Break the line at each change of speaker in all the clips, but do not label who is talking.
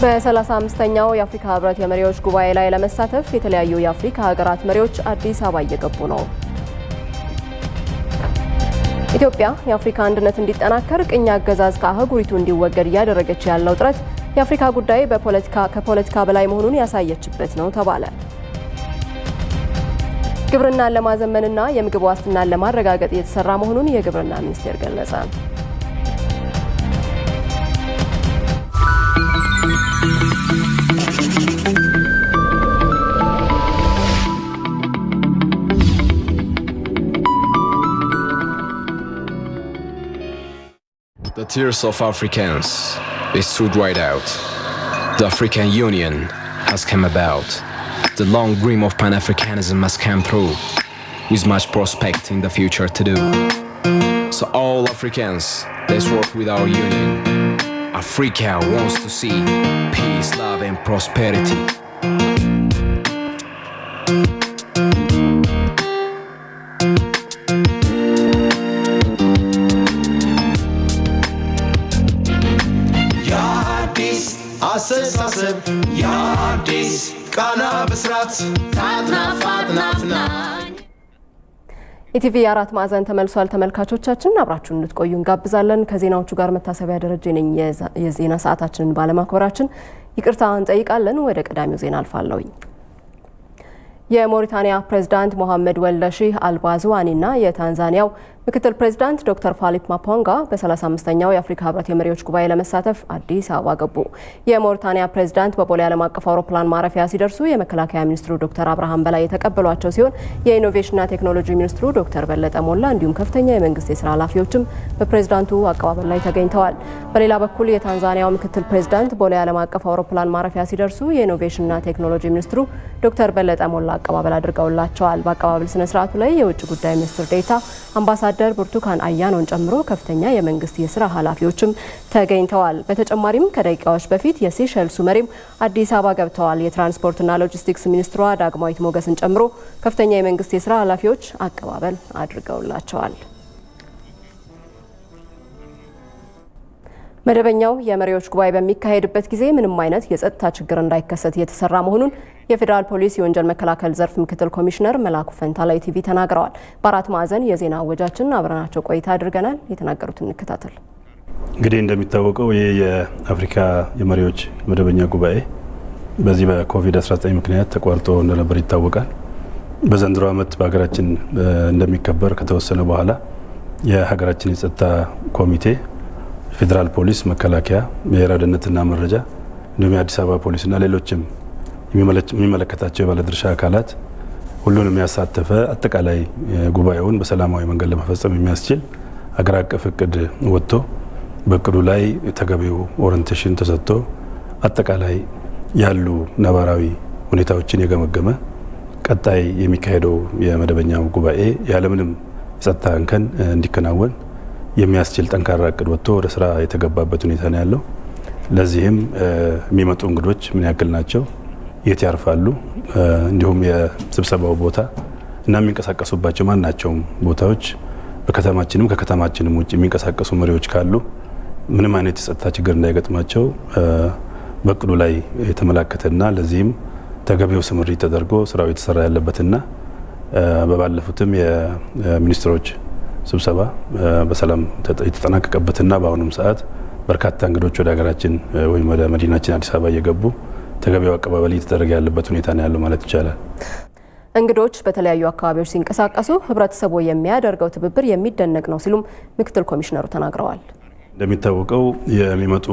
በ35ኛው የአፍሪካ ህብረት የመሪዎች ጉባኤ ላይ ለመሳተፍ የተለያዩ የአፍሪካ ሀገራት መሪዎች አዲስ አበባ እየገቡ ነው። ኢትዮጵያ የአፍሪካ አንድነት እንዲጠናከር ቅኝ አገዛዝ ከአህጉሪቱ እንዲወገድ እያደረገች ያለው ጥረት የአፍሪካ ጉዳይ ከፖለቲካ በላይ መሆኑን ያሳየችበት ነው ተባለ። ግብርናን ለማዘመንና የምግብ ዋስትናን ለማረጋገጥ እየተሰራ መሆኑን የግብርና ሚኒስቴር ገለጸ።
The tears of Africans, they stood right out. The African Union has come about. The long dream of Pan-Africanism has come through, with much prospect in the future to do. So all Africans, let's work with our union. Africa wants to see peace, love and prosperity.
አሰሳሰብ ያዲስ ቃና በስራት ታጥናፋጥናፍና
ኢቲቪ 4 ማዕዘን ተመልሷል። ተመልካቾቻችን አብራችሁን እንድትቆዩ እንጋብዛለን። ከዜናዎቹ ጋር መታሰቢያ ደረጀ ነኝ። የዜና ሰዓታችንን ባለማክበራችን ይቅርታ እንጠይቃለን። ወደ ቀዳሚው ዜና አልፋለሁ። የሞሪታኒያ ፕሬዝዳንት ሞሐመድ ወልደ ሺህ አልባዝዋኒና የታንዛኒያው ምክትል ፕሬዝዳንት ዶክተር ፋሊፕ ማፖንጋ በ35ኛው የአፍሪካ ህብረት የመሪዎች ጉባኤ ለመሳተፍ አዲስ አበባ ገቡ። የሞሪታኒያ ፕሬዝዳንት በቦሌ ዓለም አቀፍ አውሮፕላን ማረፊያ ሲደርሱ የመከላከያ ሚኒስትሩ ዶክተር አብርሃም በላይ የተቀበሏቸው ሲሆን የኢኖቬሽንና ቴክኖሎጂ ሚኒስትሩ ዶክተር በለጠ ሞላ እንዲሁም ከፍተኛ የመንግስት የስራ ኃላፊዎችም በፕሬዝዳንቱ አቀባበል ላይ ተገኝተዋል። በሌላ በኩል የታንዛኒያው ምክትል ፕሬዝዳንት ቦሌ ዓለም አቀፍ አውሮፕላን ማረፊያ ሲደርሱ የኢኖቬሽንና ቴክኖሎጂ ሚኒስትሩ ዶክተር በለጠ ሞላ አቀባበል አድርገውላቸዋል። በአቀባበል ስነ ስርዓቱ ላይ የውጭ ጉዳይ ሚኒስትር ዴኤታ አምባሳደር ብርቱካን አያኖን ጨምሮ ከፍተኛ የመንግስት የስራ ኃላፊዎችም ተገኝተዋል። በተጨማሪም ከደቂቃዎች በፊት የሴሸልሱ መሪም አዲስ አበባ ገብተዋል። የትራንስፖርትና ሎጂስቲክስ ሚኒስትሯ ዳግማዊት ሞገስን ጨምሮ ከፍተኛ የመንግስት የስራ ኃላፊዎች አቀባበል አድርገውላቸዋል። መደበኛው የመሪዎች ጉባኤ በሚካሄድበት ጊዜ ምንም አይነት የጸጥታ ችግር እንዳይከሰት እየተሰራ መሆኑን የፌዴራል ፖሊስ የወንጀል መከላከል ዘርፍ ምክትል ኮሚሽነር መላኩ ፈንታ ለኢቲቪ ተናግረዋል። በአራት ማዕዘን የዜና አወጃችን አብረናቸው ቆይታ አድርገናል። የተናገሩትን እንከታተል።
እንግዲህ እንደሚታወቀው ይህ የአፍሪካ የመሪዎች መደበኛ ጉባኤ በዚህ በኮቪድ-19 ምክንያት ተቋርጦ እንደነበር ይታወቃል። በዘንድሮ ዓመት በሀገራችን እንደሚከበር ከተወሰነ በኋላ የሀገራችን የጸጥታ ኮሚቴ ፌዴራል ፖሊስ፣ መከላከያ፣ ብሔራዊ ደህንነትና መረጃ እንዲሁም የአዲስ አበባ ፖሊስና ሌሎችም የሚመለከታቸው የባለድርሻ አካላት ሁሉንም ያሳተፈ አጠቃላይ ጉባኤውን በሰላማዊ መንገድ ለመፈጸም የሚያስችል አገር አቀፍ እቅድ ወጥቶ በእቅዱ ላይ ተገቢው ኦሪንቴሽን ተሰጥቶ አጠቃላይ ያሉ ነባራዊ ሁኔታዎችን የገመገመ ቀጣይ የሚካሄደው የመደበኛው ጉባኤ ያለምንም የጸጥታ እንከን እንዲከናወን የሚያስችል ጠንካራ እቅድ ወጥቶ ወደ ስራ የተገባበት ሁኔታ ነው ያለው። ለዚህም የሚመጡ እንግዶች ምን ያክል ናቸው፣ የት ያርፋሉ፣ እንዲሁም የስብሰባው ቦታ እና የሚንቀሳቀሱባቸው ማናቸውም ቦታዎች በከተማችንም ከከተማችንም ውጭ የሚንቀሳቀሱ መሪዎች ካሉ ምንም አይነት የጸጥታ ችግር እንዳይገጥማቸው በእቅዱ ላይ የተመላከተና ለዚህም ተገቢው ስምሪት ተደርጎ ስራው የተሰራ ያለበትና በባለፉትም የሚኒስትሮች ስብሰባ በሰላም የተጠናቀቀበትና በአሁኑም ሰዓት በርካታ እንግዶች ወደ ሀገራችን ወይም ወደ መዲናችን አዲስ አበባ እየገቡ ተገቢው አቀባበል እየተደረገ ያለበት ሁኔታ ነው ያለው ማለት ይቻላል።
እንግዶች በተለያዩ አካባቢዎች ሲንቀሳቀሱ ህብረተሰቡ የሚያደርገው ትብብር የሚደነቅ ነው ሲሉም ምክትል ኮሚሽነሩ ተናግረዋል።
እንደሚታወቀው የሚመጡ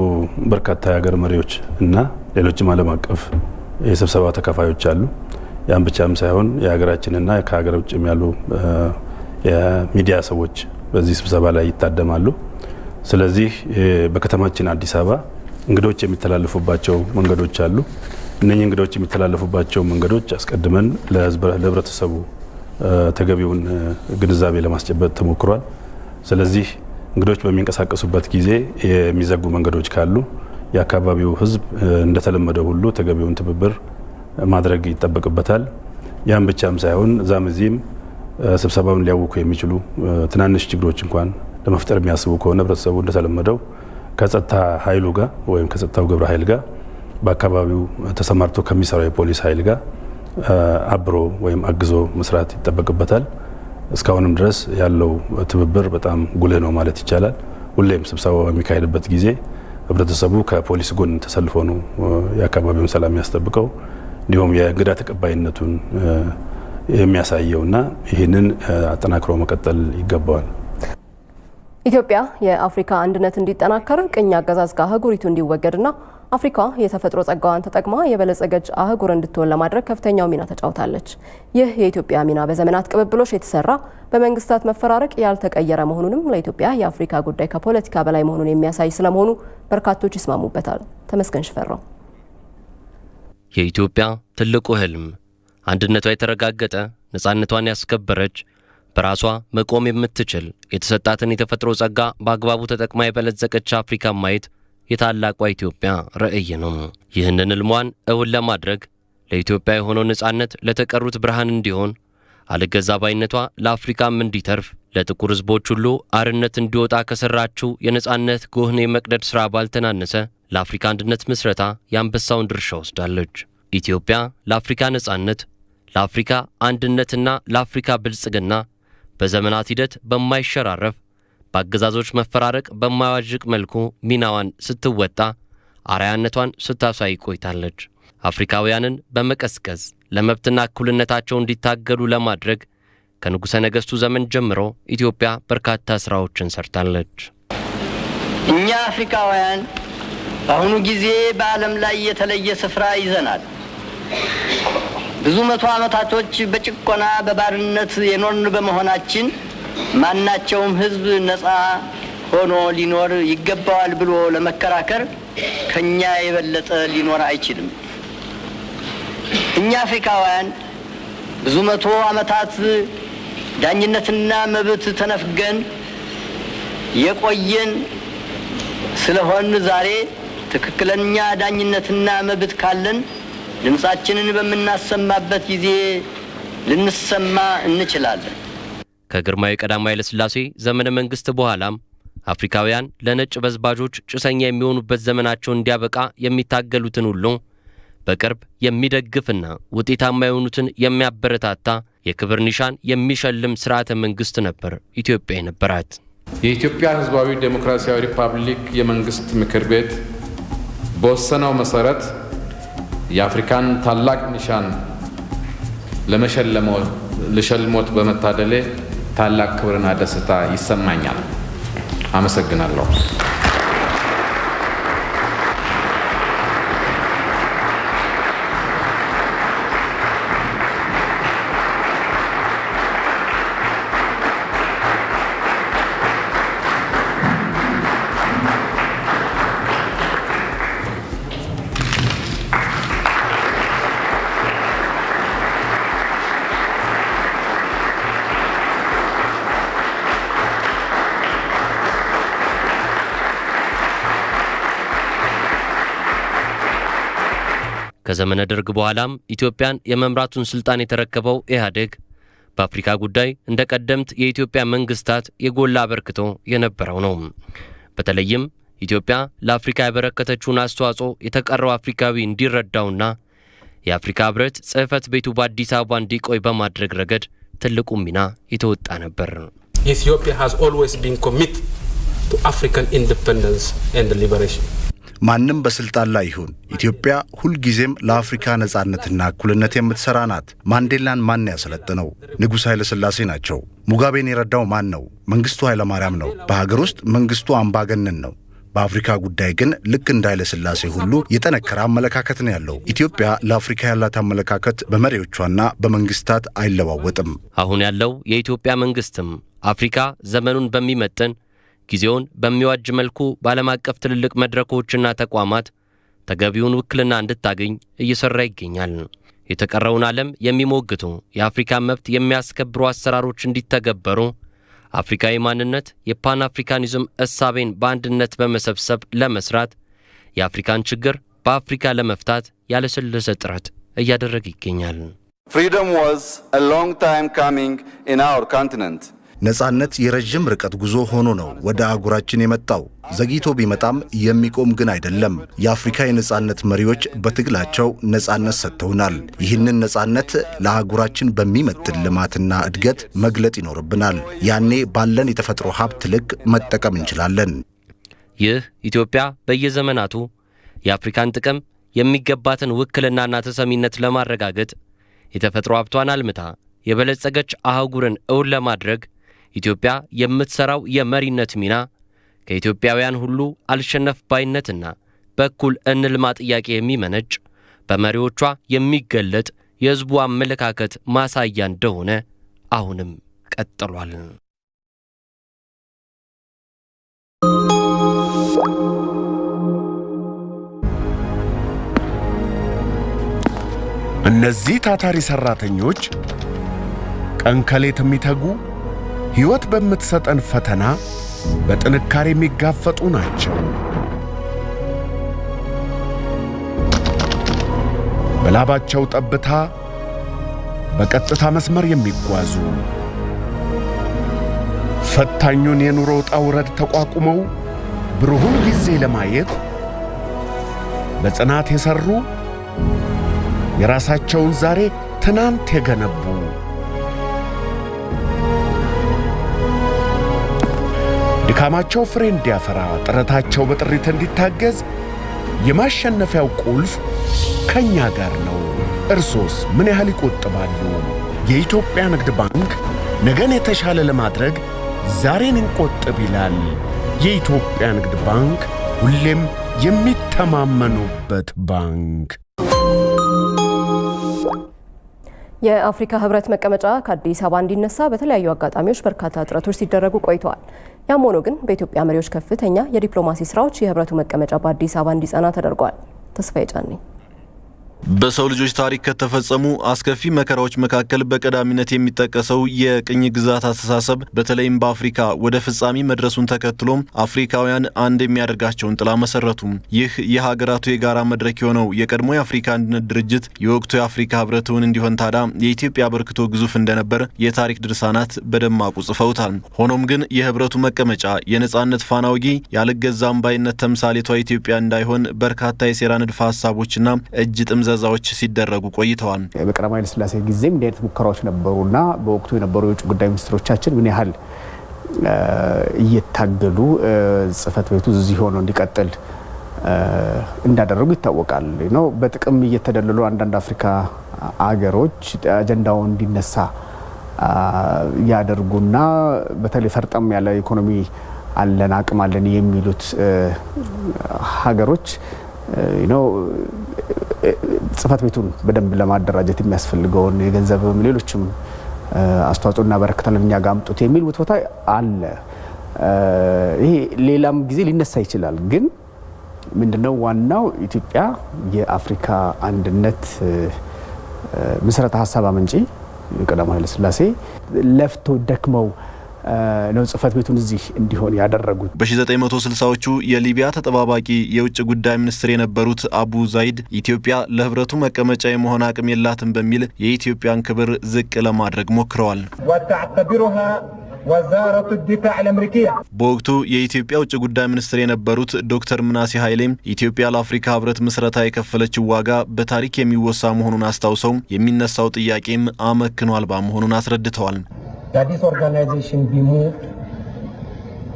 በርካታ የሀገር መሪዎች እና ሌሎችም ዓለም አቀፍ የስብሰባ ተካፋዮች አሉ። ያን ብቻም ሳይሆን የሀገራችንና ከሀገር ውጭም ያሉ የሚዲያ ሰዎች በዚህ ስብሰባ ላይ ይታደማሉ። ስለዚህ በከተማችን አዲስ አበባ እንግዶች የሚተላለፉባቸው መንገዶች አሉ። እነኚህ እንግዶች የሚተላለፉባቸው መንገዶች አስቀድመን ለህብረተሰቡ ተገቢውን ግንዛቤ ለማስጨበጥ ተሞክሯል። ስለዚህ እንግዶች በሚንቀሳቀሱበት ጊዜ የሚዘጉ መንገዶች ካሉ የአካባቢው ህዝብ እንደተለመደው ሁሉ ተገቢውን ትብብር ማድረግ ይጠበቅበታል። ያን ብቻም ሳይሆን እዛም እዚህም ስብሰባውን ሊያውኩ የሚችሉ ትናንሽ ችግሮች እንኳን ለመፍጠር የሚያስቡ ከሆነ ህብረተሰቡ እንደተለመደው ከጸጥታ ኃይሉ ጋር ወይም ከጸጥታው ግብረ ኃይል ጋር በአካባቢው ተሰማርቶ ከሚሰራው የፖሊስ ኃይል ጋር አብሮ ወይም አግዞ መስራት ይጠበቅበታል። እስካሁንም ድረስ ያለው ትብብር በጣም ጉልህ ነው ማለት ይቻላል። ሁሌም ስብሰባው በሚካሄድበት ጊዜ ህብረተሰቡ ከፖሊስ ጎን ተሰልፎ ነው የአካባቢውን ሰላም ያስጠብቀው። እንዲሁም የእንግዳ ተቀባይነቱን የሚያሳየውና ይህንን አጠናክሮ መቀጠል ይገባዋል።
ኢትዮጵያ የአፍሪካ አንድነት እንዲጠናከር ቅኝ አገዛዝ ከአህጉሪቱ እንዲወገድና አፍሪካ የተፈጥሮ ጸጋዋን ተጠቅማ የበለጸገች አህጉር እንድትሆን ለማድረግ ከፍተኛው ሚና ተጫውታለች። ይህ የኢትዮጵያ ሚና በዘመናት ቅብብሎሽ የተሰራ በመንግስታት መፈራረቅ ያልተቀየረ መሆኑንም ለኢትዮጵያ የአፍሪካ ጉዳይ ከፖለቲካ በላይ መሆኑን የሚያሳይ ስለመሆኑ በርካቶች ይስማሙበታል። ተመስገን ሽፈራው።
የኢትዮጵያ ትልቁ ህልም አንድነቷ የተረጋገጠ ነፃነቷን ያስከበረች በራሷ መቆም የምትችል የተሰጣትን የተፈጥሮ ጸጋ በአግባቡ ተጠቅማ የበለጸገች አፍሪካ ማየት የታላቋ ኢትዮጵያ ራዕይ ነው። ይህንን ህልሟን እውን ለማድረግ ለኢትዮጵያ የሆነው ነፃነት ለተቀሩት ብርሃን እንዲሆን አልገዛ ባይነቷ ለአፍሪካም እንዲተርፍ ለጥቁር ህዝቦች ሁሉ አርነት እንዲወጣ ከሰራችው የነፃነት ጎህን የመቅደድ ሥራ ባልተናነሰ ለአፍሪካ አንድነት ምስረታ የአንበሳውን ድርሻ ወስዳለች። ኢትዮጵያ ለአፍሪካ ነፃነት፣ ለአፍሪካ አንድነትና ለአፍሪካ ብልጽግና በዘመናት ሂደት በማይሸራረፍ በአገዛዞች መፈራረቅ በማያዋዥቅ መልኩ ሚናዋን ስትወጣ አርአያነቷን ስታሳይ ቆይታለች። አፍሪካውያንን በመቀስቀስ ለመብትና እኩልነታቸው እንዲታገሉ ለማድረግ ከንጉሠ ነገሥቱ ዘመን ጀምሮ ኢትዮጵያ በርካታ ሥራዎችን ሰርታለች።
እኛ አፍሪካውያን በአሁኑ ጊዜ በዓለም ላይ የተለየ ስፍራ ይዘናል። ብዙ መቶ ዓመታቶች በጭቆና በባርነት የኖርን በመሆናችን ማናቸውም ህዝብ ነፃ ሆኖ ሊኖር ይገባዋል ብሎ ለመከራከር ከኛ የበለጠ ሊኖር አይችልም። እኛ አፍሪካውያን ብዙ መቶ ዓመታት ዳኝነትና መብት ተነፍገን የቆየን ስለሆን ዛሬ ትክክለኛ ዳኝነትና መብት ካለን ድምጻችንን በመናሰማበት ጊዜ ልንሰማ እንችላለን።
ከግርማዊ ቀዳማዊ ኃይለ ሥላሴ ዘመነ መንግስት በኋላም አፍሪካውያን ለነጭ በዝባዦች ጭሰኛ የሚሆኑበት ዘመናቸው እንዲያበቃ የሚታገሉትን ሁሉ በቅርብ የሚደግፍና ውጤታማ የሆኑትን የሚያበረታታ የክብር ኒሻን የሚሸልም ስርዓተ መንግስት ነበር ኢትዮጵያ የነበራት።
የኢትዮጵያ ሕዝባዊ ዴሞክራሲያዊ ሪፐብሊክ የመንግስት ምክር ቤት በወሰነው መሰረት የአፍሪካን ታላቅ ኒሻን ለሸልሞት በመታደሌ ታላቅ ክብርና ደስታ ይሰማኛል። አመሰግናለሁ።
ከዘመነ ደርግ በኋላም ኢትዮጵያን የመምራቱን ስልጣን የተረከበው ኢህአዴግ በአፍሪካ ጉዳይ እንደ ቀደምት የኢትዮጵያ መንግስታት የጎላ አበርክቶ የነበረው ነው። በተለይም ኢትዮጵያ ለአፍሪካ ያበረከተችውን አስተዋጽኦ የተቀረው አፍሪካዊ እንዲረዳውና የአፍሪካ ህብረት ጽሕፈት ቤቱ በአዲስ አበባ እንዲቆይ በማድረግ ረገድ ትልቁ ሚና የተወጣ ነበር።
Ethiopia has always been committed to African independence and liberation.
ማንም በስልጣን ላይ ይሁን ኢትዮጵያ ሁልጊዜም ለአፍሪካ ነጻነትና እኩልነት የምትሰራ ናት። ማንዴላን ማን ያሰለጠነው? ንጉሥ ኃይለ ሥላሴ ናቸው። ሙጋቤን የረዳው ማን ነው? መንግስቱ ኃይለ ማርያም ነው። በሀገር ውስጥ መንግስቱ አምባገነን ነው። በአፍሪካ ጉዳይ ግን ልክ እንደ ኃይለ ሥላሴ ሁሉ የጠነከረ አመለካከት ነው ያለው። ኢትዮጵያ ለአፍሪካ ያላት አመለካከት በመሪዎቿና በመንግስታት አይለዋወጥም።
አሁን ያለው የኢትዮጵያ መንግስትም አፍሪካ ዘመኑን በሚመጥን ጊዜውን በሚዋጅ መልኩ በዓለም አቀፍ ትልልቅ መድረኮችና ተቋማት ተገቢውን ውክልና እንድታገኝ እየሰራ ይገኛል። የተቀረውን ዓለም የሚሞግቱ የአፍሪካ መብት የሚያስከብሩ አሰራሮች እንዲተገበሩ አፍሪካዊ ማንነት የፓን አፍሪካኒዝም እሳቤን በአንድነት በመሰብሰብ ለመስራት የአፍሪካን ችግር በአፍሪካ ለመፍታት ያለሰለሰ ጥረት እያደረገ ይገኛል።
Freedom was a long time coming in our continent.
ነጻነት የረጅም ርቀት ጉዞ ሆኖ ነው ወደ አህጉራችን የመጣው። ዘግይቶ ቢመጣም የሚቆም ግን አይደለም። የአፍሪካ የነጻነት መሪዎች በትግላቸው ነጻነት ሰጥተውናል። ይህንን ነጻነት ለአህጉራችን በሚመጥን ልማትና እድገት መግለጥ ይኖርብናል። ያኔ ባለን የተፈጥሮ ሀብት ልክ መጠቀም እንችላለን።
ይህ ኢትዮጵያ በየዘመናቱ የአፍሪካን ጥቅም የሚገባትን ውክልናና ተሰሚነት ለማረጋገጥ የተፈጥሮ ሀብቷን አልምታ የበለጸገች አህጉርን እውን ለማድረግ ኢትዮጵያ የምትሰራው የመሪነት ሚና ከኢትዮጵያውያን ሁሉ አልሸነፍ ባይነትና በኩል እንልማ ጥያቄ የሚመነጭ በመሪዎቿ የሚገለጥ የሕዝቡ አመለካከት ማሳያ እንደሆነ አሁንም ቀጥሏል።
እነዚህ ታታሪ ሰራተኞች ቀን ከሌት የሚተጉ ሕይወት በምትሰጠን ፈተና በጥንካሬ የሚጋፈጡ ናቸው። በላባቸው ጠብታ በቀጥታ መስመር የሚጓዙ ፈታኙን የኑሮ ውጣ ውረድ ተቋቁመው ብሩህን ጊዜ ለማየት በጽናት የሰሩ የራሳቸውን ዛሬ ትናንት የገነቡ ድካማቸው ፍሬ እንዲያፈራ ጥረታቸው በጥሪት እንዲታገዝ የማሸነፊያው ቁልፍ ከኛ ጋር ነው። እርሶስ ምን ያህል ይቆጥባሉ? የኢትዮጵያ ንግድ ባንክ ነገን የተሻለ ለማድረግ ዛሬን እንቆጥብ ይላል። የኢትዮጵያ ንግድ ባንክ ሁሌም የሚተማመኑበት ባንክ።
የአፍሪካ ህብረት መቀመጫ ከአዲስ አበባ እንዲነሳ በተለያዩ አጋጣሚዎች በርካታ ጥረቶች ሲደረጉ ቆይተዋል። ያም ሆኖ ግን በኢትዮጵያ መሪዎች ከፍተኛ የዲፕሎማሲ ስራዎች የህብረቱ መቀመጫ በአዲስ አበባ እንዲጸና ተደርጓል። ተስፋዬ ጫኔ
በሰው ልጆች ታሪክ ከተፈጸሙ አስከፊ መከራዎች መካከል በቀዳሚነት የሚጠቀሰው የቅኝ ግዛት አስተሳሰብ በተለይም በአፍሪካ ወደ ፍጻሜ መድረሱን ተከትሎም አፍሪካውያን አንድ የሚያደርጋቸውን ጥላ መሰረቱ። ይህ የሀገራቱ የጋራ መድረክ የሆነው የቀድሞ የአፍሪካ አንድነት ድርጅት የወቅቱ የአፍሪካ ህብረትን እንዲሆን ታዲያ የኢትዮጵያ አበርክቶ ግዙፍ እንደነበር የታሪክ ድርሳናት በደማቁ ጽፈውታል። ሆኖም ግን የህብረቱ መቀመጫ የነጻነት ፋና ወጊ ያልገዛም ባይነት ተምሳሌቷ ኢትዮጵያ እንዳይሆን በርካታ የሴራ ንድፈ ሀሳቦችና እጅ ጥምዘ ዛዎች ሲደረጉ ቆይተዋል።
በቀዳማዊ ኃይለ ሥላሴ ጊዜም እንዲህ አይነት ሙከራዎች ነበሩና በወቅቱ የነበሩ የውጭ ጉዳይ ሚኒስትሮቻችን ምን ያህል እየታገሉ ጽህፈት ቤቱ እዚህ ሆኖ እንዲቀጥል እንዳደረጉ ይታወቃል። ነው በጥቅም እየተደለሉ አንዳንድ አፍሪካ አገሮች አጀንዳው እንዲነሳ ያደርጉና በተለይ ፈርጠም ያለ ኢኮኖሚ አለን አቅም አለን የሚሉት ሀገሮች ነው ጽህፈት ቤቱን በደንብ ለማደራጀት የሚያስፈልገውን የገንዘብም ሌሎችም አስተዋጽኦና በረከታለን እኛ ጋር አምጡት የሚል ውትወታ አለ። ይሄ ሌላም ጊዜ ሊነሳ ይችላል። ግን ምንድነው ዋናው ኢትዮጵያ የአፍሪካ አንድነት መሰረተ ሀሳብ አመንጪ ቀዳማዊ ኃይለ ሥላሴ ለፍቶ ደክመው ነው ጽህፈት ቤቱን እዚህ እንዲሆን ያደረጉት።
በ1960ዎቹ የሊቢያ ተጠባባቂ የውጭ ጉዳይ ሚኒስትር የነበሩት አቡ ዛይድ ኢትዮጵያ ለህብረቱ መቀመጫ የመሆን አቅም የላትም በሚል የኢትዮጵያን ክብር ዝቅ ለማድረግ ሞክረዋል። በወቅቱ የኢትዮጵያ ውጭ ጉዳይ ሚኒስትር የነበሩት ዶክተር ምናሴ ኃይሌም ኢትዮጵያ ለአፍሪካ ህብረት ምስረታ የከፈለችው ዋጋ በታሪክ የሚወሳ መሆኑን አስታውሰው የሚነሳው ጥያቄም አመክኖ አልባ መሆኑን አስረድተዋል።
This organization be moved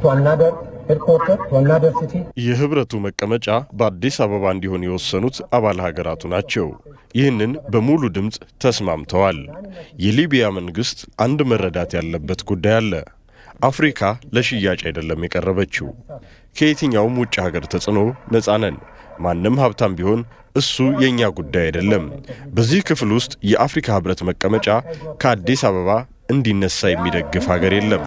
to another headquarters, to another city.
የህብረቱ መቀመጫ በአዲስ አበባ እንዲሆን የወሰኑት አባል ሀገራቱ ናቸው። ይህንን በሙሉ ድምጽ ተስማምተዋል። የሊቢያ መንግስት አንድ መረዳት ያለበት ጉዳይ አለ። አፍሪካ ለሽያጭ አይደለም የቀረበችው። ከየትኛውም ውጭ ሀገር ተጽዕኖ ነፃ ነን። ማንም ሀብታም ቢሆን እሱ የኛ ጉዳይ አይደለም። በዚህ ክፍል ውስጥ የአፍሪካ ህብረት መቀመጫ ከአዲስ አበባ እንዲነሳ የሚደግፍ ሀገር የለም።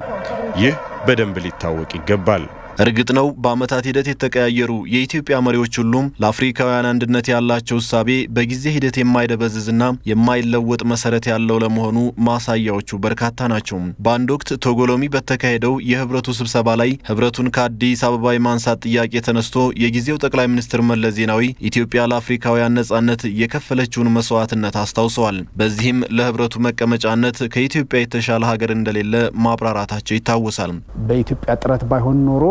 ይህ በደንብ ሊታወቅ ይገባል።
እርግጥ ነው በአመታት ሂደት የተቀያየሩ የኢትዮጵያ መሪዎች ሁሉም ለአፍሪካውያን አንድነት ያላቸው እሳቤ በጊዜ ሂደት የማይደበዝዝና የማይለወጥ መሰረት ያለው ለመሆኑ ማሳያዎቹ በርካታ ናቸው። በአንድ ወቅት ቶጎሎሚ በተካሄደው የህብረቱ ስብሰባ ላይ ህብረቱን ከአዲስ አበባ የማንሳት ጥያቄ ተነስቶ የጊዜው ጠቅላይ ሚኒስትር መለስ ዜናዊ ኢትዮጵያ ለአፍሪካውያን ነጻነት የከፈለችውን መስዋዕትነት አስታውሰዋል። በዚህም ለህብረቱ መቀመጫነት ከኢትዮጵያ የተሻለ ሀገር እንደሌለ ማብራራታቸው ይታወሳል።
በኢትዮጵያ ጥረት ባይሆን ኖሮ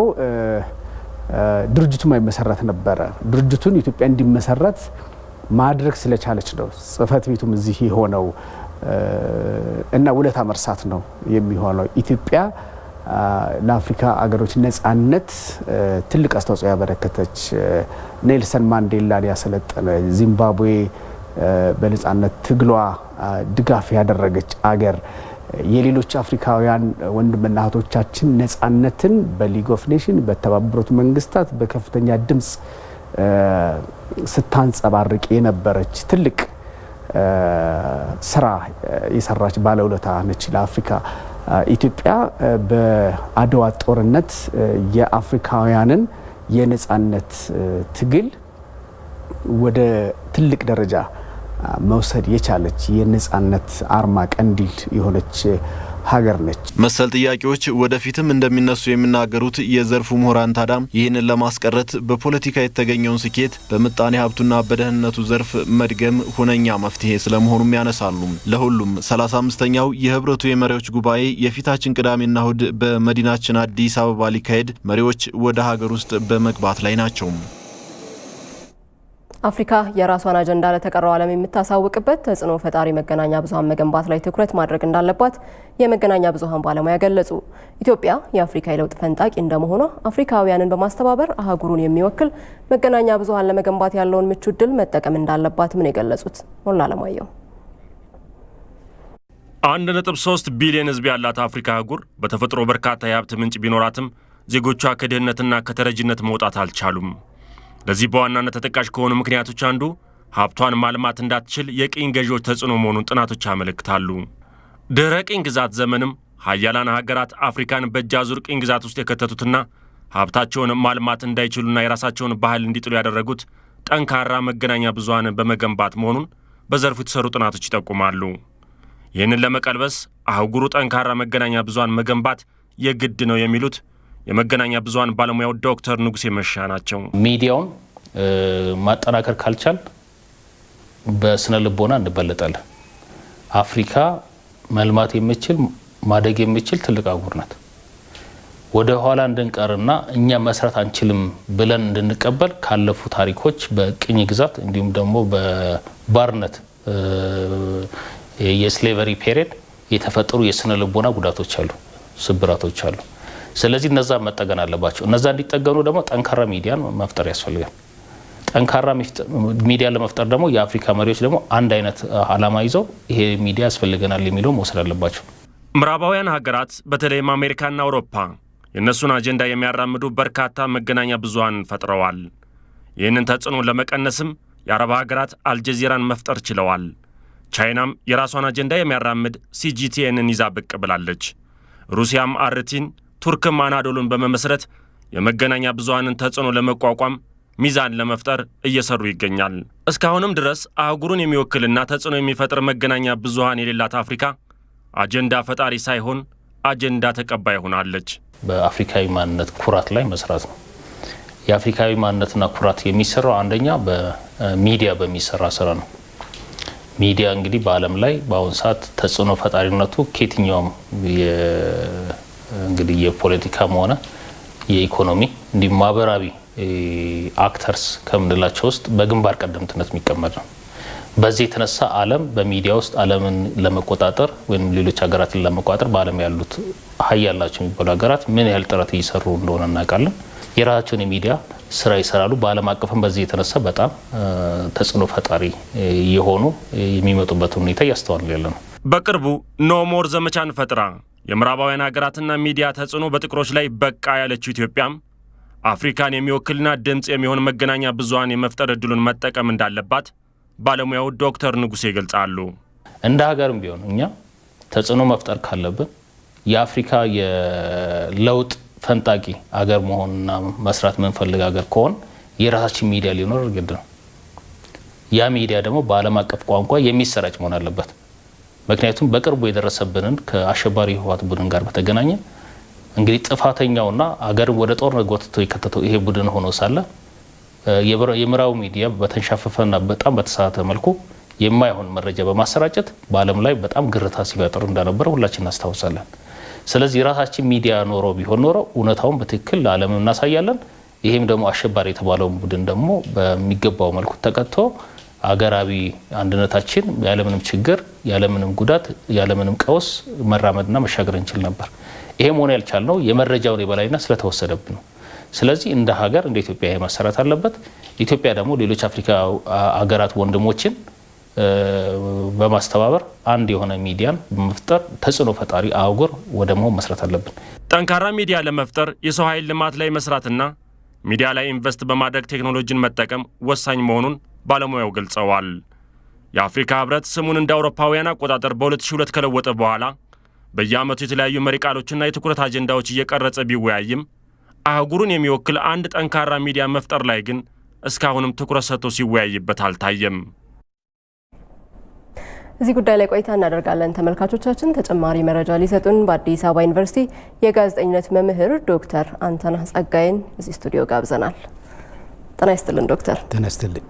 ድርጅቱ ማይመሰረት ነበር። ድርጅቱን ኢትዮጵያ እንዲመሰረት ማድረግ ስለቻለች ነው ጽህፈት ቤቱም እዚህ የሆነው እና ውለታ መርሳት ነው የሚሆነው። ኢትዮጵያ ለአፍሪካ አገሮች ነጻነት ትልቅ አስተዋጽኦ ያበረከተች፣ ኔልሰን ማንዴላን ያሰለጠነ፣ ዚምባብዌ በነጻነት ትግሏ ድጋፍ ያደረገች አገር፣ የሌሎች አፍሪካውያን ወንድምና እህቶቻችን ነጻነትን በሊግ ኦፍ ኔሽን በተባበሩት መንግስታት በከፍተኛ ድምጽ ስታንጸባርቅ የነበረች ትልቅ ስራ የሰራች ባለውለታ ነች ለአፍሪካ። ኢትዮጵያ በአድዋ ጦርነት የአፍሪካውያንን የነጻነት ትግል ወደ ትልቅ ደረጃ መውሰድ የቻለች የነጻነት አርማ ቀንዲል የሆነች ሀገር ነች።
መሰል ጥያቄዎች ወደፊትም እንደሚነሱ የሚናገሩት የዘርፉ ምሁራን ታዲያ ይህንን ለማስቀረት በፖለቲካ የተገኘውን ስኬት በምጣኔ ሀብቱና በደህንነቱ ዘርፍ መድገም ሁነኛ መፍትሄ ስለመሆኑም ያነሳሉ። ለሁሉም 35ኛው የህብረቱ የመሪዎች ጉባኤ የፊታችን ቅዳሜና እሁድ በመዲናችን አዲስ አበባ ሊካሄድ መሪዎች ወደ ሀገር ውስጥ በመግባት ላይ ናቸው።
አፍሪካ የራሷን አጀንዳ ለተቀረው ዓለም የምታሳውቅበት ተጽዕኖ ፈጣሪ መገናኛ ብዙሃን መገንባት ላይ ትኩረት ማድረግ እንዳለባት የመገናኛ ብዙሃን ባለሙያ ገለጹ። ኢትዮጵያ የአፍሪካ የለውጥ ፈንጣቂ እንደመሆኗ አፍሪካውያንን በማስተባበር አህጉሩን የሚወክል መገናኛ ብዙሃን ለመገንባት ያለውን ምቹ ዕድል መጠቀም እንዳለባት ምን የገለጹት ሞላ አለማየሁ።
1.3 ቢሊዮን ህዝብ ያላት አፍሪካ አህጉር በተፈጥሮ በርካታ የሀብት ምንጭ ቢኖራትም ዜጎቿ ከድህነትና ከተረጅነት መውጣት አልቻሉም። ለዚህ በዋናነት ተጠቃሽ ከሆኑ ምክንያቶች አንዱ ሀብቷን ማልማት እንዳትችል የቅኝ ገዢዎች ተጽዕኖ መሆኑን ጥናቶች ያመለክታሉ። ድህረ ቅኝ ግዛት ዘመንም ሀያላን ሀገራት አፍሪካን በእጅ አዙር ቅኝ ግዛት ውስጥ የከተቱትና ሀብታቸውን ማልማት እንዳይችሉና የራሳቸውን ባህል እንዲጥሉ ያደረጉት ጠንካራ መገናኛ ብዙሃን በመገንባት መሆኑን በዘርፉ የተሰሩ ጥናቶች ይጠቁማሉ። ይህንን ለመቀልበስ አህጉሩ ጠንካራ መገናኛ ብዙሃን መገንባት የግድ ነው የሚሉት የመገናኛ ብዙሃን ባለሙያው ዶክተር ንጉሴ መሻ ናቸው።
ሚዲያውን ማጠናከር ካልቻል በስነ ልቦና እንበለጣለን። አፍሪካ መልማት የሚችል ማደግ የሚችል ትልቅ አህጉር ናት። ወደ ኋላ እንድንቀርና እኛ መስራት አንችልም ብለን እንድንቀበል ካለፉ ታሪኮች በቅኝ ግዛት እንዲሁም ደግሞ በባርነት የስሌቨሪ ፔሪየድ የተፈጠሩ የስነ ልቦና ጉዳቶች አሉ፣ ስብራቶች አሉ። ስለዚህ እነዛ መጠገን አለባቸው። እነዛ እንዲጠገኑ ደግሞ ጠንካራ ሚዲያን መፍጠር ያስፈልጋል። ጠንካራ ሚዲያ ለመፍጠር ደግሞ የአፍሪካ መሪዎች ደግሞ አንድ አይነት አላማ ይዘው ይሄ ሚዲያ ያስፈልገናል የሚለው መውሰድ አለባቸው።
ምዕራባውያን ሀገራት በተለይም አሜሪካና አውሮፓ የእነሱን አጀንዳ የሚያራምዱ በርካታ መገናኛ ብዙሃን ፈጥረዋል። ይህንን ተጽዕኖ ለመቀነስም የአረብ ሀገራት አልጀዚራን መፍጠር ችለዋል። ቻይናም የራሷን አጀንዳ የሚያራምድ ሲጂቲኤንን ይዛ ብቅ ብላለች። ሩሲያም አርቲን፣ ቱርክም አናዶሉን በመመስረት የመገናኛ ብዙሃንን ተጽዕኖ ለመቋቋም ሚዛን ለመፍጠር እየሰሩ ይገኛል። እስካሁንም ድረስ አህጉሩን የሚወክልና ተጽዕኖ የሚፈጥር መገናኛ ብዙሃን የሌላት አፍሪካ አጀንዳ ፈጣሪ ሳይሆን አጀንዳ ተቀባይ ሆናለች።
በአፍሪካዊ ማንነት ኩራት ላይ መስራት ነው። የአፍሪካዊ ማንነትና ኩራት የሚሰራው አንደኛ በሚዲያ በሚሰራ ስራ ነው። ሚዲያ እንግዲህ በዓለም ላይ በአሁኑ ሰዓት ተጽዕኖ ፈጣሪነቱ ከየትኛውም እንግዲህ የፖለቲካም ሆነ የኢኮኖሚ እንዲሁም ማህበራዊ አክተርስ ከምንላቸው ውስጥ በግንባር ቀደምትነት የሚቀመጥ ነው። በዚህ የተነሳ ዓለም በሚዲያ ውስጥ ዓለምን ለመቆጣጠር ወይም ሌሎች ሀገራትን ለመቆጣጠር በዓለም ያሉት ሀያላቸው የሚባሉ ሀገራት ምን ያህል ጥረት እየሰሩ እንደሆነ እናውቃለን። የራሳቸውን የሚዲያ ስራ ይሰራሉ። በዓለም አቀፍም በዚህ የተነሳ በጣም ተጽዕኖ ፈጣሪ የሆኑ የሚመጡበት ሁኔታ እያስተዋልን ያለ ነው።
በቅርቡ ኖ ሞር ዘመቻን ፈጥራ የምዕራባውያን ሀገራትና ሚዲያ ተጽዕኖ በጥቁሮች ላይ በቃ ያለችው ኢትዮጵያም አፍሪካን የሚወክልና ድምጽ የሚሆን መገናኛ ብዙሃን የመፍጠር እድሉን መጠቀም እንዳለባት ባለሙያው ዶክተር ንጉሴ ይገልጻሉ።
እንደ ሀገርም ቢሆን እኛ ተጽዕኖ መፍጠር ካለብን የአፍሪካ የለውጥ ፈንጣቂ አገር መሆንና መስራት መንፈልግ አገር ከሆን የራሳችን ሚዲያ ሊኖር ግድ ነው። ያ ሚዲያ ደግሞ በዓለም አቀፍ ቋንቋ የሚሰራጭ መሆን አለበት። ምክንያቱም በቅርቡ የደረሰብንን ከአሸባሪ ህወሓት ቡድን ጋር በተገናኘ እንግዲህ ጥፋተኛውና አገር ወደ ጦርነት ጎትቶ የከተተው ይሄ ቡድን ሆኖ ሳለ የምዕራቡ ሚዲያ በተንሻፈፈና በጣም በተሳሳተ መልኩ የማይሆን መረጃ በማሰራጨት በዓለም ላይ በጣም ግርታ ሲፈጥር እንደነበረ ሁላችን እናስታውሳለን። ስለዚህ የራሳችን ሚዲያ ኖሮ ቢሆን ኖሮ እውነታውን በትክክል ለዓለም እናሳያለን። ይሄም ደግሞ አሸባሪ የተባለው ቡድን ደግሞ በሚገባው መልኩ ተቀጥቶ አገራዊ አንድነታችን ያለምንም ችግር ያለምንም ጉዳት ያለምንም ቀውስ መራመድና መሻገር እንችል ነበር። ይሄም ሆነ ያልቻልነው የመረጃውን የበላይነት ስለተወሰደብን ነው። ስለዚህ እንደ ሀገር እንደ ኢትዮጵያ ይሄ መሰራት አለበት። ኢትዮጵያ ደግሞ ሌሎች አፍሪካ አገራት ወንድሞችን በማስተባበር አንድ የሆነ ሚዲያን በመፍጠር ተጽዕኖ ፈጣሪ አህጉር ወደ መሆን መስራት አለብን።
ጠንካራ ሚዲያ ለመፍጠር የሰው ኃይል ልማት ላይ መስራትና ሚዲያ ላይ ኢንቨስት በማድረግ ቴክኖሎጂን መጠቀም ወሳኝ መሆኑን ባለሙያው ገልጸዋል። የአፍሪካ ህብረት ስሙን እንደ አውሮፓውያን አቆጣጠር በ2002 ከለወጠ በኋላ በየዓመቱ የተለያዩ መሪ ቃሎችና የትኩረት አጀንዳዎች እየቀረጸ ቢወያይም አህጉሩን የሚወክል አንድ ጠንካራ ሚዲያ መፍጠር ላይ ግን እስካሁንም ትኩረት ሰጥቶ ሲወያይበት አልታየም።
እዚህ ጉዳይ ላይ ቆይታ እናደርጋለን። ተመልካቾቻችን ተጨማሪ መረጃ ሊሰጡን በአዲስ አበባ ዩኒቨርሲቲ የጋዜጠኝነት መምህር ዶክተር አንተነህ ጸጋይን እዚህ ስቱዲዮ ጋብዘናል። ጤና ይስጥልን ዶክተር።
ጤና ይስጥልኝ።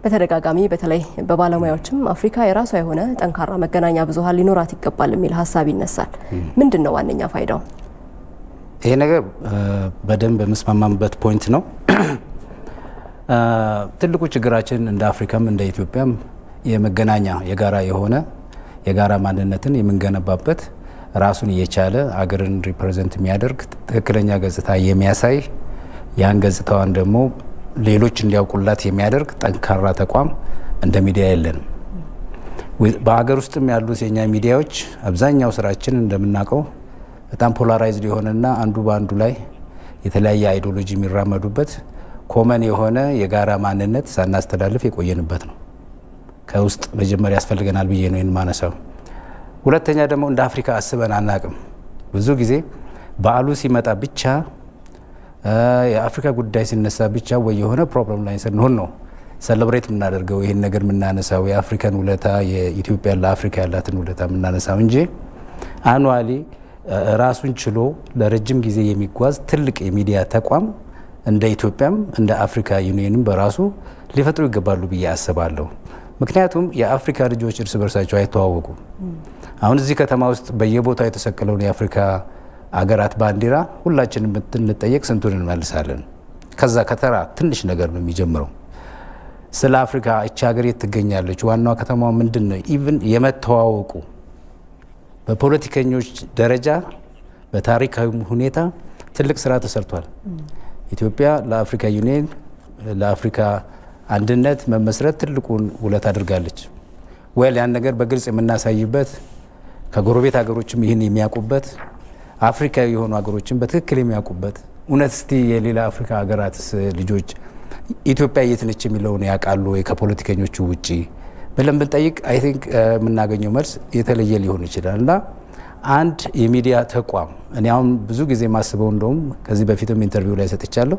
በተደጋጋሚ በተለይ በባለሙያዎችም አፍሪካ የራሷ የሆነ ጠንካራ መገናኛ ብዙሃን ሊኖራት ይገባል የሚል ሀሳብ ይነሳል። ምንድን ነው ዋነኛ ፋይዳው?
ይሄ ነገር በደንብ የምስማማበት ፖይንት ነው። ትልቁ ችግራችን እንደ አፍሪካም እንደ ኢትዮጵያም የመገናኛ የጋራ የሆነ የጋራ ማንነትን የምንገነባበት ራሱን እየቻለ አገርን ሪፕሬዘንት የሚያደርግ ትክክለኛ ገጽታ የሚያሳይ ያን ገጽታዋን ደግሞ ሌሎች እንዲያውቁላት የሚያደርግ ጠንካራ ተቋም እንደ ሚዲያ የለንም። በሀገር ውስጥም ያሉት የኛ ሚዲያዎች አብዛኛው ስራችን እንደምናውቀው በጣም ፖላራይዝድ የሆነና አንዱ በአንዱ ላይ የተለያየ አይዲዮሎጂ የሚራመዱበት ኮመን የሆነ የጋራ ማንነት ሳናስተላልፍ የቆየንበት ነው። ከውስጥ መጀመሪያ ያስፈልገናል ብዬ ነው የማነሳው። ሁለተኛ ደግሞ እንደ አፍሪካ አስበን አናቅም። ብዙ ጊዜ በዓሉ ሲመጣ ብቻ የአፍሪካ ጉዳይ ሲነሳ ብቻ ወይ የሆነ ፕሮብለም ላይ ስንሆን ነው ሰለብሬት የምናደርገው ይህን ነገር የምናነሳው የአፍሪካን ውለታ የኢትዮጵያ ለአፍሪካ ያላትን ውለታ የምናነሳው እንጂ አኑዋሊ ራሱን ችሎ ለረጅም ጊዜ የሚጓዝ ትልቅ የሚዲያ ተቋም እንደ ኢትዮጵያም እንደ አፍሪካ ዩኒየንም በራሱ ሊፈጥሩ ይገባሉ ብዬ አስባለሁ። ምክንያቱም የአፍሪካ ልጆች እርስ በርሳቸው አይተዋወቁም። አሁን እዚህ ከተማ ውስጥ በየቦታው የተሰቀለውን የአፍሪካ አገራት ባንዲራ ሁላችንም ብንጠየቅ ስንቱን እንመልሳለን? ከዛ ከተራ ትንሽ ነገር ነው የሚጀምረው። ስለ አፍሪካ እቺ ሀገር የት ትገኛለች? ዋናዋ ከተማዋ ምንድን ነው? ኢቭን የመተዋወቁ በፖለቲከኞች ደረጃ በታሪካዊ ሁኔታ ትልቅ ስራ ተሰርቷል። ኢትዮጵያ ለአፍሪካ ዩኒየን ለአፍሪካ አንድነት መመስረት ትልቁን ውለት አድርጋለች። ወል ያን ነገር በግልጽ የምናሳይበት ከጎረቤት ሀገሮችም ይህን የሚያውቁበት አፍሪካዊ የሆኑ ሀገሮችን በትክክል የሚያውቁበት እውነት እስቲ የሌላ አፍሪካ ሀገራት ልጆች ኢትዮጵያ የት ነች የሚለውን ያውቃሉ ወይ ከፖለቲከኞቹ ውጪ ብለን ብንጠይቅ አይ ቲንክ የምናገኘው መልስ የተለየ ሊሆን ይችላል። እና አንድ የሚዲያ ተቋም እኔ አሁን ብዙ ጊዜ ማስበው እንደውም ከዚህ በፊትም ኢንተርቪው ላይ ሰጥቻለሁ።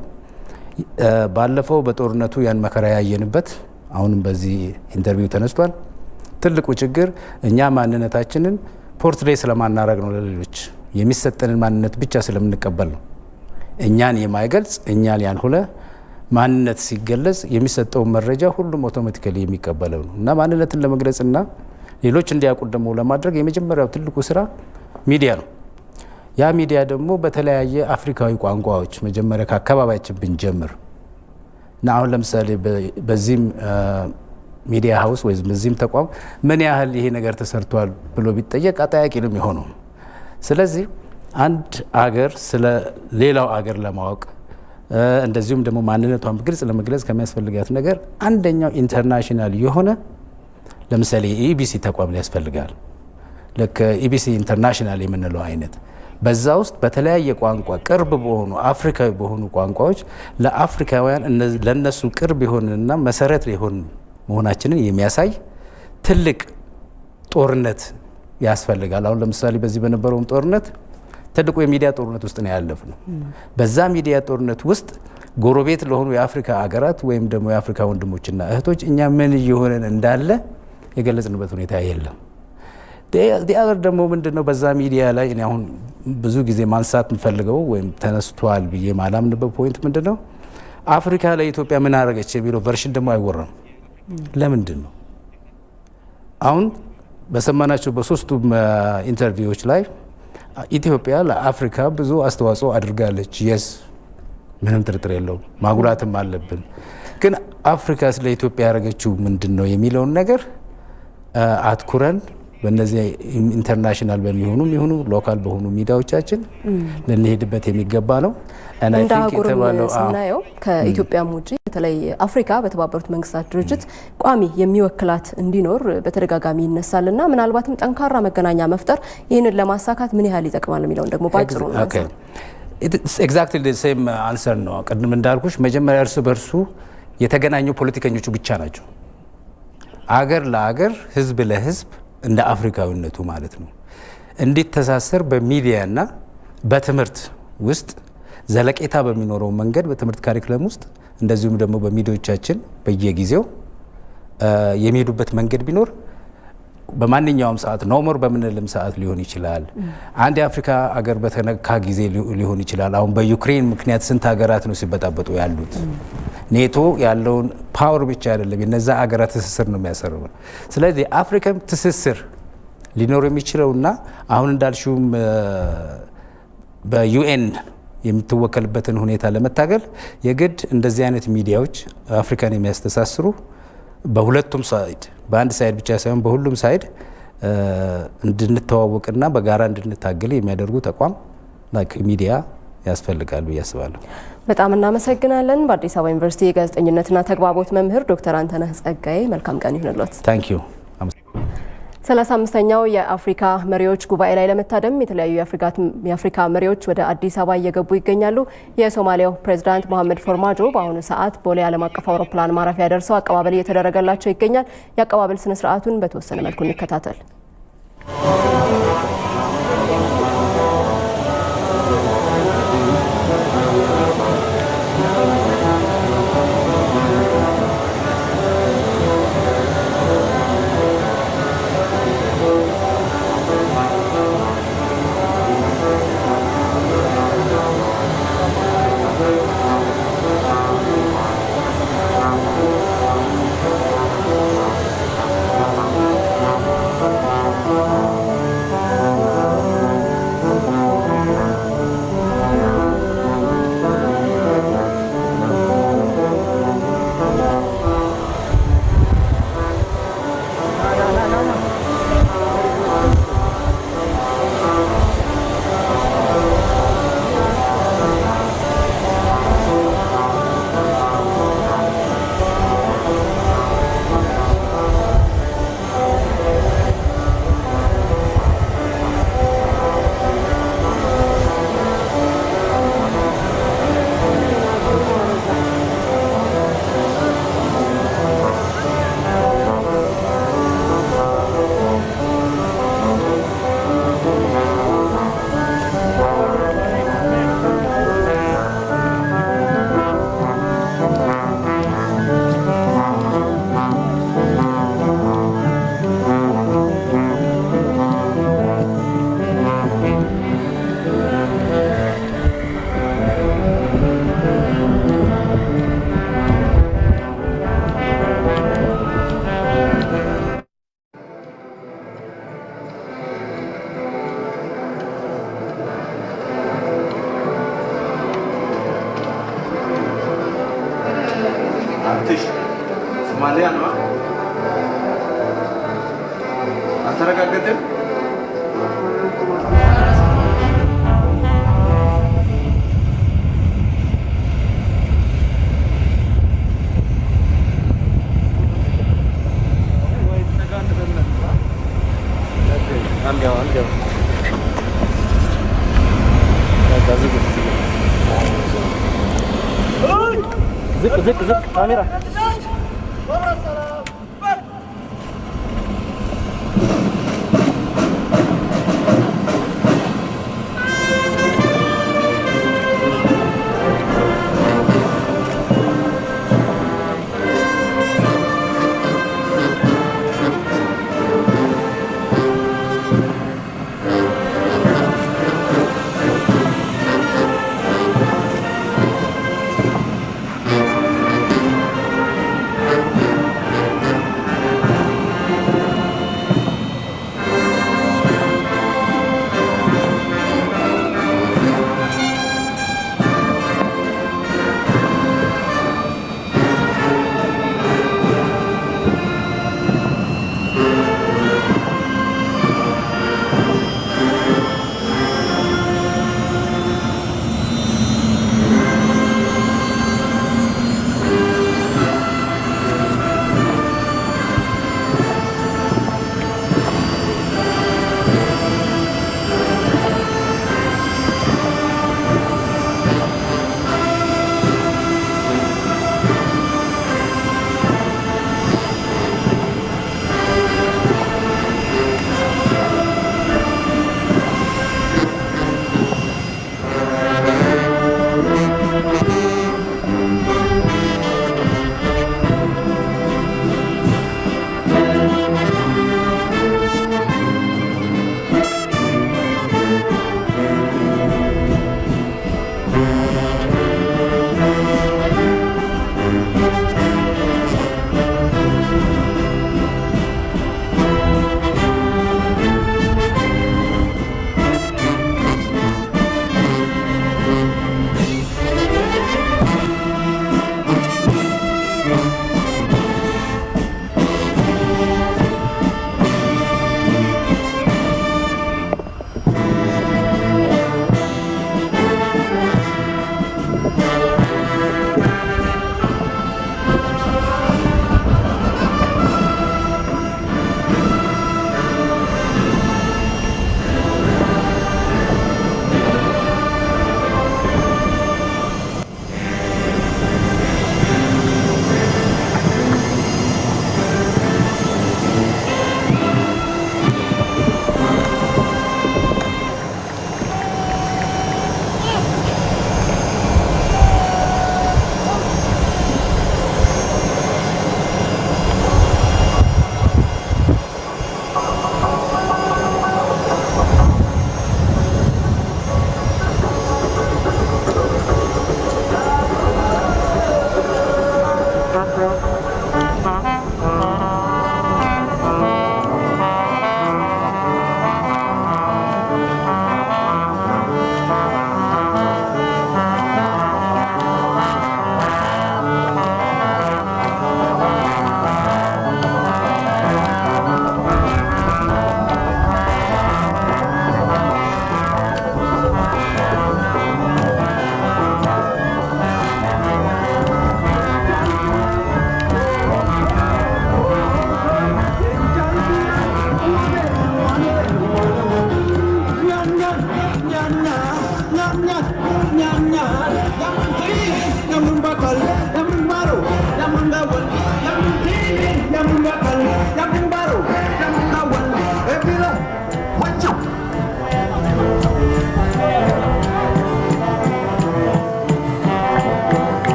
ባለፈው በጦርነቱ ያን መከራ ያየንበት አሁንም በዚህ ኢንተርቪው ተነስቷል። ትልቁ ችግር እኛ ማንነታችንን ፖርትሬት ስለማናረግ ነው። ለሌሎች የሚሰጠንን ማንነት ብቻ ስለምንቀበል ነው። እኛን የማይገልጽ እኛን ያልሆነ ማንነት ሲገለጽ የሚሰጠውን መረጃ ሁሉም አውቶማቲካሊ የሚቀበለው ነው እና ማንነትን ለመግለጽና ሌሎች እንዲያውቁ ደግሞ ለማድረግ የመጀመሪያው ትልቁ ስራ ሚዲያ ነው። ያ ሚዲያ ደግሞ በተለያየ አፍሪካዊ ቋንቋዎች መጀመሪያ ከአካባቢያችን ብንጀምር እና አሁን ለምሳሌ በዚህም ሚዲያ ሀውስ ወይም በዚህም ተቋም ምን ያህል ይሄ ነገር ተሰርቷል ብሎ ቢጠየቅ አጠያቂ ነው የሚሆነው። ስለዚህ አንድ አገር ስለ ሌላው አገር ለማወቅ እንደዚሁም ደግሞ ማንነቷን በግልጽ ለመግለጽ ከሚያስፈልጋት ነገር አንደኛው ኢንተርናሽናል የሆነ ለምሳሌ የኢቢሲ ተቋም ሊያስፈልጋል። ልክ ኢቢሲ ኢንተርናሽናል የምንለው አይነት በዛ ውስጥ በተለያየ ቋንቋ ቅርብ በሆኑ አፍሪካዊ በሆኑ ቋንቋዎች ለአፍሪካውያን ለነሱ ቅርብ የሆንና መሰረት የሆን መሆናችንን የሚያሳይ ትልቅ ጦርነት ያስፈልጋል። አሁን ለምሳሌ በዚህ በነበረውም ጦርነት ትልቁ የሚዲያ ጦርነት ውስጥ ነው ያለፍነው። በዛ ሚዲያ ጦርነት ውስጥ ጎረቤት ለሆኑ የአፍሪካ ሀገራት ወይም ደግሞ የአፍሪካ ወንድሞችና እህቶች እኛ ምን እየሆነን እንዳለ የገለጽንበት ሁኔታ የለም። ዲአር ደግሞ ምንድነው በዛ ሚዲያ ላይ እኔ አሁን ብዙ ጊዜ ማንሳት እንፈልገው ወይም ተነስቷል ብዬ ማላምንበት ፖይንት ምንድነው አፍሪካ ለኢትዮጵያ ምን አደረገች የሚለው ቨርሽን ደግሞ አይወራም። ለምንድን ነው አሁን በሰማናቸው በሶስቱም ኢንተርቪዎች ላይ ኢትዮጵያ ለአፍሪካ ብዙ አስተዋጽኦ አድርጋለች። የስ ምንም ጥርጥር የለውም፣ ማጉላትም አለብን። ግን አፍሪካ ስለ ኢትዮጵያ ያደረገችው ምንድን ነው የሚለውን ነገር አትኩረን በእነዚህ ኢንተርናሽናል በሚሆኑ ሎካል በሆኑ ሚዲያዎቻችን ልንሄድበት የሚገባ ነው።
እንደ አህጉርም ስናየው ከኢትዮጵያም ውጪ በተለይ አፍሪካ በተባበሩት መንግስታት ድርጅት ቋሚ የሚወክላት እንዲኖር በተደጋጋሚ ይነሳልና ምናልባትም ጠንካራ መገናኛ መፍጠር ይህንን ለማሳካት ምን ያህል ይጠቅማል የሚለውን ደግሞ ባጭሩ ነው።
ኤግዛክትሊ ዘ ሴም አንሰር ነው። ቅድም እንዳልኩሽ መጀመሪያ እርስ በርሱ የተገናኙ ፖለቲከኞቹ ብቻ ናቸው። አገር ለአገር ህዝብ ለህዝብ እንደ አፍሪካዊነቱ ማለት ነው እንዲተሳሰር በሚዲያና በትምህርት ውስጥ ዘለቄታ በሚኖረው መንገድ በትምህርት ካሪኩለም ውስጥ እንደዚሁም ደግሞ በሚዲያዎቻችን በየጊዜው የሚሄዱበት መንገድ ቢኖር በማንኛውም ሰዓት ኖሞር በምንልም ሰዓት ሊሆን ይችላል። አንድ የአፍሪካ አገር በተነካ ጊዜ ሊሆን ይችላል። አሁን በዩክሬን ምክንያት ስንት ሀገራት ነው ሲበጣበጡ ያሉት? ኔቶ ያለውን ፓወር ብቻ አይደለም የነዛ አገራት ትስስር ነው የሚያሰረው። ስለዚህ አፍሪካም ትስስር ሊኖር የሚችለውና አሁን እንዳልሽውም በዩኤን የምትወከልበትን ሁኔታ ለመታገል የግድ እንደዚህ አይነት ሚዲያዎች አፍሪካን የሚያስተሳስሩ በሁለቱም ሳይድ በአንድ ሳይድ ብቻ ሳይሆን በሁሉም ሳይድ እንድንተዋወቅና በጋራ እንድንታገል የሚያደርጉ ተቋም ላይክ ሚዲያ ያስፈልጋል ብዬ አስባለሁ።
በጣም እናመሰግናለን። በአዲስ አበባ ዩኒቨርሲቲ የጋዜጠኝነትና ተግባቦት መምህር ዶክተር አንተነህ ጸጋዬ መልካም ቀን ይሁንልዎት።
ታንክ ዩ።
35ኛው የአፍሪካ መሪዎች ጉባኤ ላይ ለመታደም የተለያዩ የአፍሪካ መሪዎች ወደ አዲስ አበባ እየገቡ ይገኛሉ። የሶማሊያው ፕሬዝዳንት መሐመድ ፎርማጆ በአሁኑ ሰዓት ቦሌ ዓለም አቀፍ አውሮፕላን ማረፊያ ደርሰው አቀባበል እየተደረገላቸው ይገኛል። የአቀባበል ስነ ስርዓቱን በተወሰነ መልኩ እንከታተል።
Somalia no? አልተረጋገጠም።
ዝቅ ካሜራ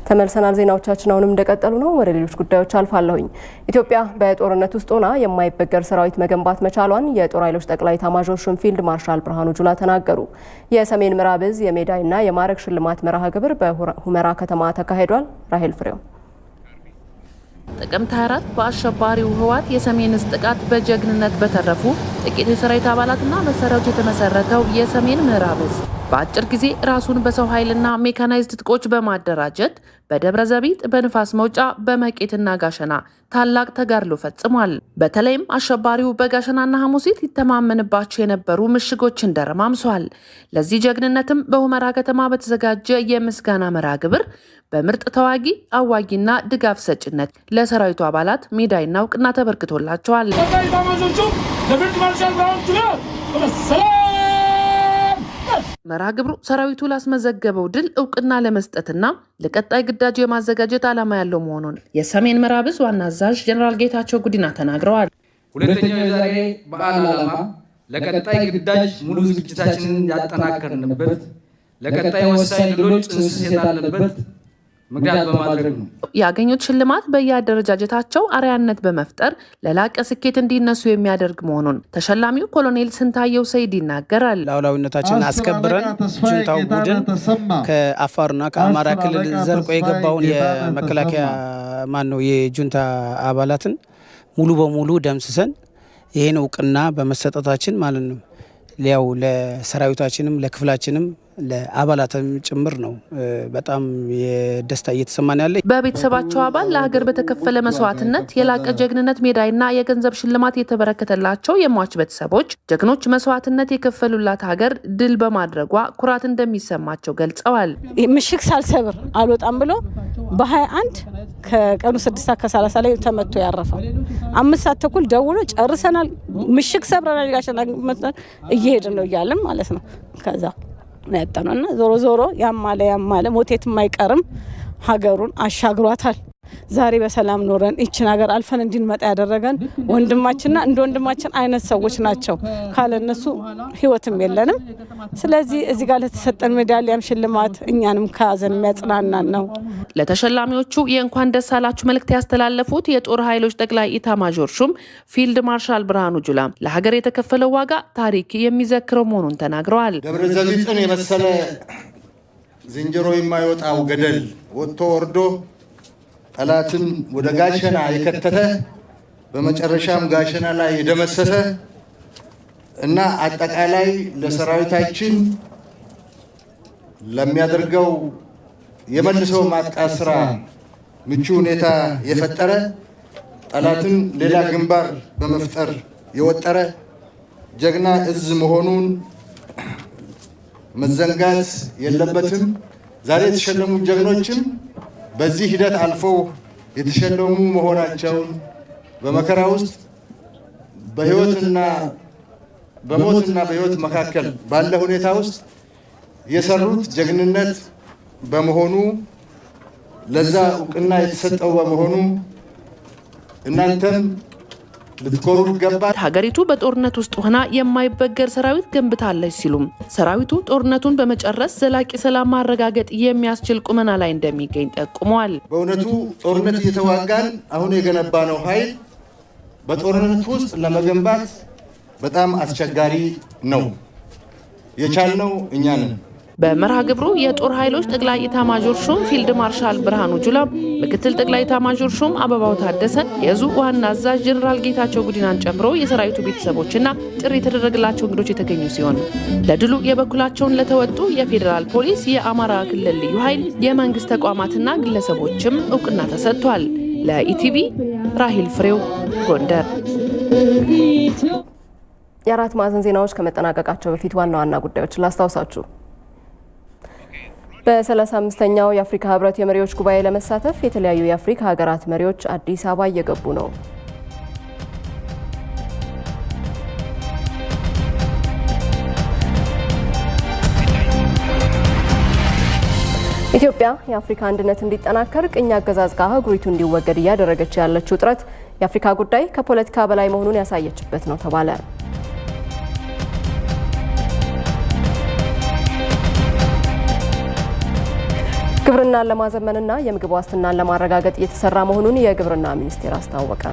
ተመልሰናል። ዜናዎቻችን አሁንም እንደቀጠሉ ነው። ወደ ሌሎች ጉዳዮች አልፋለሁኝ። ኢትዮጵያ በጦርነት ውስጥ ሆና የማይበገር ሰራዊት መገንባት መቻሏን የጦር ኃይሎች ጠቅላይ ኤታማዦር ሹም ፊልድ ማርሻል ብርሃኑ ጁላ ተናገሩ። የሰሜን ምዕራብ ዕዝ የሜዳይና የማዕረግ ሽልማት መርሃ ግብር በሁመራ ከተማ ተካሂዷል። ራሄል ፍሬው
ጥቅምት 24 በአሸባሪው ህወሓት የሰሜን ዕዝ ጥቃት በጀግንነት በተረፉ ጥቂት የሰራዊት አባላትና መሳሪያዎች የተመሰረተው የሰሜን ምዕራብ ዕዝ በአጭር ጊዜ ራሱን በሰው ኃይልና ሜካናይዝድ ትጥቆች በማደራጀት በደብረ ዘቢጥ፣ በንፋስ መውጫ፣ በመቄትና ጋሸና ታላቅ ተጋድሎ ፈጽሟል። በተለይም አሸባሪው በጋሸናና ሐሙሲት ይተማመንባቸው የነበሩ ምሽጎችን ደረማምሷል። ለዚህ ጀግንነትም በሁመራ ከተማ በተዘጋጀ የምስጋና መርሃ ግብር በምርጥ ተዋጊ አዋጊና ድጋፍ ሰጭነት ለሰራዊቱ አባላት ሜዳይና እውቅና ተበርክቶላቸዋል። መርሃ ግብሩ ሰራዊቱ ላስመዘገበው ድል እውቅና ለመስጠትና ለቀጣይ ግዳጅ የማዘጋጀት ዓላማ ያለው መሆኑን የሰሜን ምዕራብ ዕዝ ዋና አዛዥ ጀነራል ጌታቸው ጉዲና ተናግረዋል።
ሁለተኛው የዛሬ በዓል ዓላማ ለቀጣይ ግዳጅ ሙሉ ዝግጅታችንን ያጠናከርንበት፣ ለቀጣይ ወሳኝ ድሎች ጥንስስ የጣልንበት ምክንያት በማድረግ ነው።
ያገኙት ሽልማት በየአደረጃጀታቸው አርአያነት በመፍጠር ለላቀ ስኬት እንዲነሱ የሚያደርግ መሆኑን ተሸላሚው ኮሎኔል ስንታየው ሰይድ ይናገራል።
ሉዓላዊነታችንን አስከብረን ጁንታው ቡድን ከአፋርና ከአማራ ክልል ዘልቆ የገባውን የመከላከያ የጁንታ አባላትን ሙሉ በሙሉ ደምስሰን ይህን እውቅና በመሰጠታችን ማለት ነው ያው ለሰራዊታችንም ለክፍላችንም ለአባላትም ጭምር ነው በጣም የደስታ እየተሰማን ያለ።
በቤተሰባቸው አባል ለሀገር በተከፈለ መስዋዕትነት የላቀ ጀግንነት ሜዳይና የገንዘብ ሽልማት የተበረከተላቸው የሟች ቤተሰቦች ጀግኖች መስዋዕትነት የከፈሉላት ሀገር ድል በማድረጓ ኩራት እንደሚሰማቸው ገልጸዋል።
ምሽግ ሳልሰብር አልወጣም ብሎ በ21 ከቀኑ 6:30 ላይ ተመቶ ያረፈው 5 ሰዓት ተኩል ደውሎ ጨርሰናል፣ ምሽግ ሰብረናል፣ ጋሸና እየሄድን ነው እያለን ማለት ነው። ከዛ ያጣነውና ዞሮ ዞሮ ያማለ ሞቴት የማይቀርም ሀገሩን አሻግሯታል። ዛሬ በሰላም ኖረን እቺን ሀገር አልፈን እንድንመጣ ያደረገን ወንድማችንና እንደ ወንድማችን አይነት ሰዎች ናቸው። ካለነሱ ህይወትም የለንም። ስለዚህ እዚህ ጋር ለተሰጠን ሜዳሊያም ሽልማት እኛንም ከያዘን የሚያጽናናን ነው።
ለተሸላሚዎቹ የእንኳን ደስ አላችሁ መልእክት ያስተላለፉት የጦር ኃይሎች ጠቅላይ ኢታማዦር ሹም ፊልድ ማርሻል ብርሃኑ ጁላ ለሀገር የተከፈለው ዋጋ ታሪክ የሚዘክረው መሆኑን ተናግረዋል።
ደብረ ዘቢጥን የመሰለ ዝንጀሮ የማይወጣው ገደል ወጥቶ ወርዶ ጠላትን ወደ ጋሸና የከተተ በመጨረሻም ጋሸና ላይ የደመሰሰ እና አጠቃላይ ለሰራዊታችን ለሚያደርገው የመልሶ ማጥቃት ስራ ምቹ ሁኔታ የፈጠረ ጠላትን ሌላ ግንባር በመፍጠር የወጠረ ጀግና ዕዝ መሆኑን መዘንጋት የለበትም። ዛሬ የተሸለሙ ጀግኖችም በዚህ ሂደት አልፈው የተሸለሙ መሆናቸውን በመከራ ውስጥ በህይወትና በህይወት መካከል ባለ ሁኔታ ውስጥ የሰሩት ጀግንነት በመሆኑ ለዛ እውቅና የተሰጠው በመሆኑ እናንተም ልትኮሩ ይገባል።
ሀገሪቱ በጦርነት ውስጥ ሆና የማይበገር ሰራዊት ገንብታለች ሲሉም ሰራዊቱ ጦርነቱን በመጨረስ ዘላቂ ሰላም ማረጋገጥ የሚያስችል ቁመና ላይ እንደሚገኝ ጠቁመዋል።
በእውነቱ ጦርነት እየተዋጋን አሁን የገነባነው ኃይል በጦርነት ውስጥ ለመገንባት በጣም አስቸጋሪ ነው። የቻልነው እኛ ነን።
በመርሃ ግብሩ የጦር ኃይሎች ጠቅላይ ኤታማዦር ሹም ፊልድ ማርሻል ብርሃኑ ጁላ፣ ምክትል ጠቅላይ ኤታማዦር ሹም አበባው ታደሰ፣ የዙ ዋና አዛዥ ጀነራል ጌታቸው ጉዲናን ጨምሮ የሰራዊቱ ቤተሰቦችና ጥሪ የተደረገላቸው እንግዶች የተገኙ ሲሆን ለድሉ የበኩላቸውን ለተወጡ የፌዴራል ፖሊስ፣ የአማራ ክልል ልዩ ኃይል፣ የመንግስት ተቋማትና ግለሰቦችም እውቅና ተሰጥቷል። ለኢቲቪ ራሂል ፍሬው ጎንደር።
የአራት ማዕዘን ዜናዎች ከመጠናቀቃቸው በፊት ዋና ዋና ጉዳዮችን ላስታውሳችሁ። በ35ኛው የአፍሪካ ህብረት የመሪዎች ጉባኤ ለመሳተፍ የተለያዩ የአፍሪካ ሀገራት መሪዎች አዲስ አበባ እየገቡ ነው። ኢትዮጵያ የአፍሪካ አንድነት እንዲጠናከር ቅኝ አገዛዝ ከአህጉሪቱ እንዲወገድ እያደረገች ያለችው ጥረት የአፍሪካ ጉዳይ ከፖለቲካ በላይ መሆኑን ያሳየችበት ነው ተባለ። ግብርናን ለማዘመንና የምግብ ዋስትናን ለማረጋገጥ እየተሰራ መሆኑን የግብርና ሚኒስቴር አስታወቀ።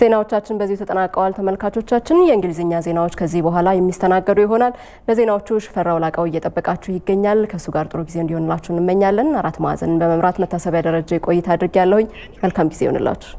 ዜናዎቻችን በዚሁ ተጠናቀዋል። ተመልካቾቻችን፣ የእንግሊዝኛ ዜናዎች ከዚህ በኋላ የሚስተናገዱ ይሆናል። ለዜናዎቹ ሽፈራው ላቀው እየጠበቃችሁ ይገኛል። ከሱ ጋር ጥሩ ጊዜ እንዲሆንላችሁ እንመኛለን። አራት ማዕዘንን በመምራት መታሰቢያ ደረጃ ቆይታ አድርጌያለሁኝ። መልካም ጊዜ ይሆንላችሁ።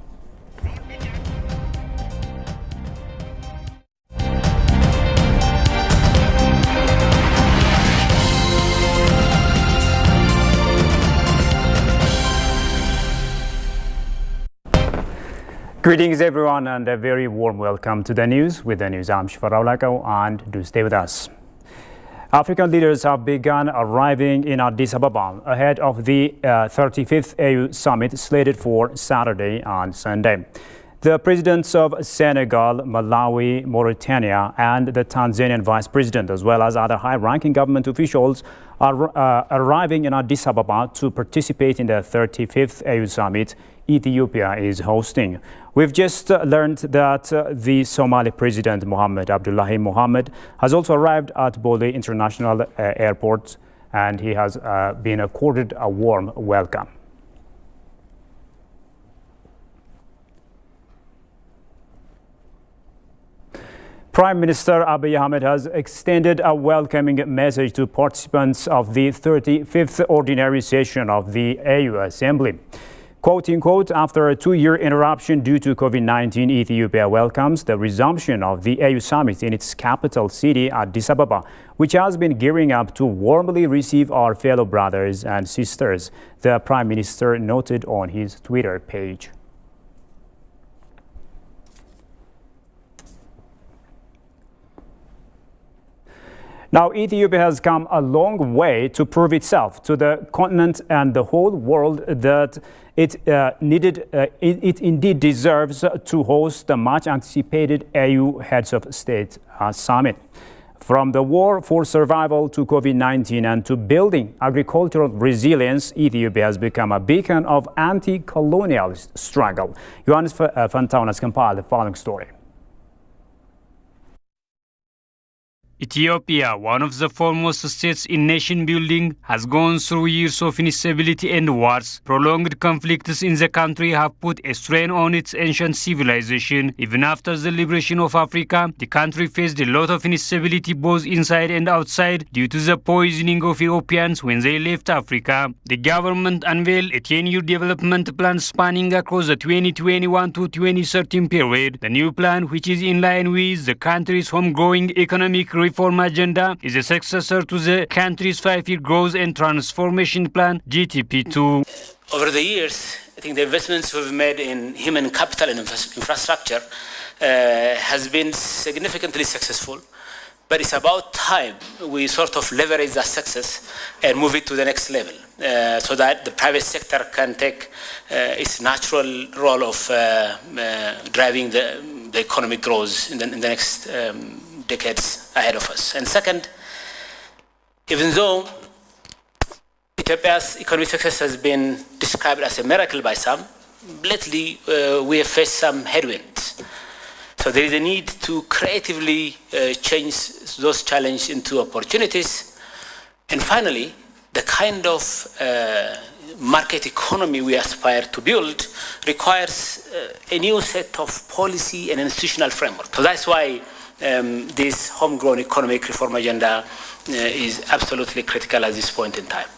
Greetings everyone and a very warm welcome to the news. With the news, I'm Shifarao Lakau and do stay with us. African leaders have begun arriving in Addis Ababa ahead of the 35th AU summit slated for Saturday and Sunday. The presidents of Senegal, Malawi, Mauritania and the Tanzanian vice president, as well as other high-ranking government officials, are arriving in Addis Ababa to participate in the 35th AU summit Ethiopia is hosting. We've just learned that the Somali President Mohamed Abdullahi Mohamed has also arrived at Bole International Airport, and he has been accorded a warm welcome. Prime Minister Abiy Ahmed has extended a welcoming message to participants of the 35th ordinary session of the AU Assembly. Quote-unquote, after a 2-year interruption due to COVID-19, Ethiopia welcomes the resumption of the AU summit in its capital city, Addis Ababa, which has been gearing up to warmly receive our fellow brothers and sisters, the Prime Minister noted on his Twitter page. Now, Ethiopia has come a long way to prove itself to the continent and the whole world that it indeed deserves to host the much-anticipated AU Heads of State Summit. From the war for survival to COVID-19 and to building agricultural resilience, Ethiopia has become a beacon of anti-colonialist struggle. Johannes Fantaun has compiled the following story.
Ethiopia, one of the foremost states in nation building, has gone through years of instability and wars. Prolonged conflicts in the country have put a strain on its ancient civilization. Even after the liberation of Africa, the country faced a lot of instability both inside and outside due to the poisoning of Europeans when they left Africa. The government unveiled a 10-year development plan spanning across the 2021 to 2013 period. The new plan, which is in line with the country's homegrowing economic reform agenda, is a successor to the country's 5-year growth and transformation plan, GTP2.
Over the years, I think the investments we've made in human capital and infrastructure has been significantly successful. But it's about time we sort of leverage that success and move it to the next level so that the private sector can take its natural role of driving the economic growth in the next decades ahead of us. And second, even though Ethiopia's economic success has been described as a miracle by some, lately we have faced some headwinds. So there is a need to creatively change those challenges into opportunities. And finally, the kind of market economy we aspire to build requires a new set of policy and institutional framework. So that's why this homegrown economic reform agenda is absolutely critical at this point in time.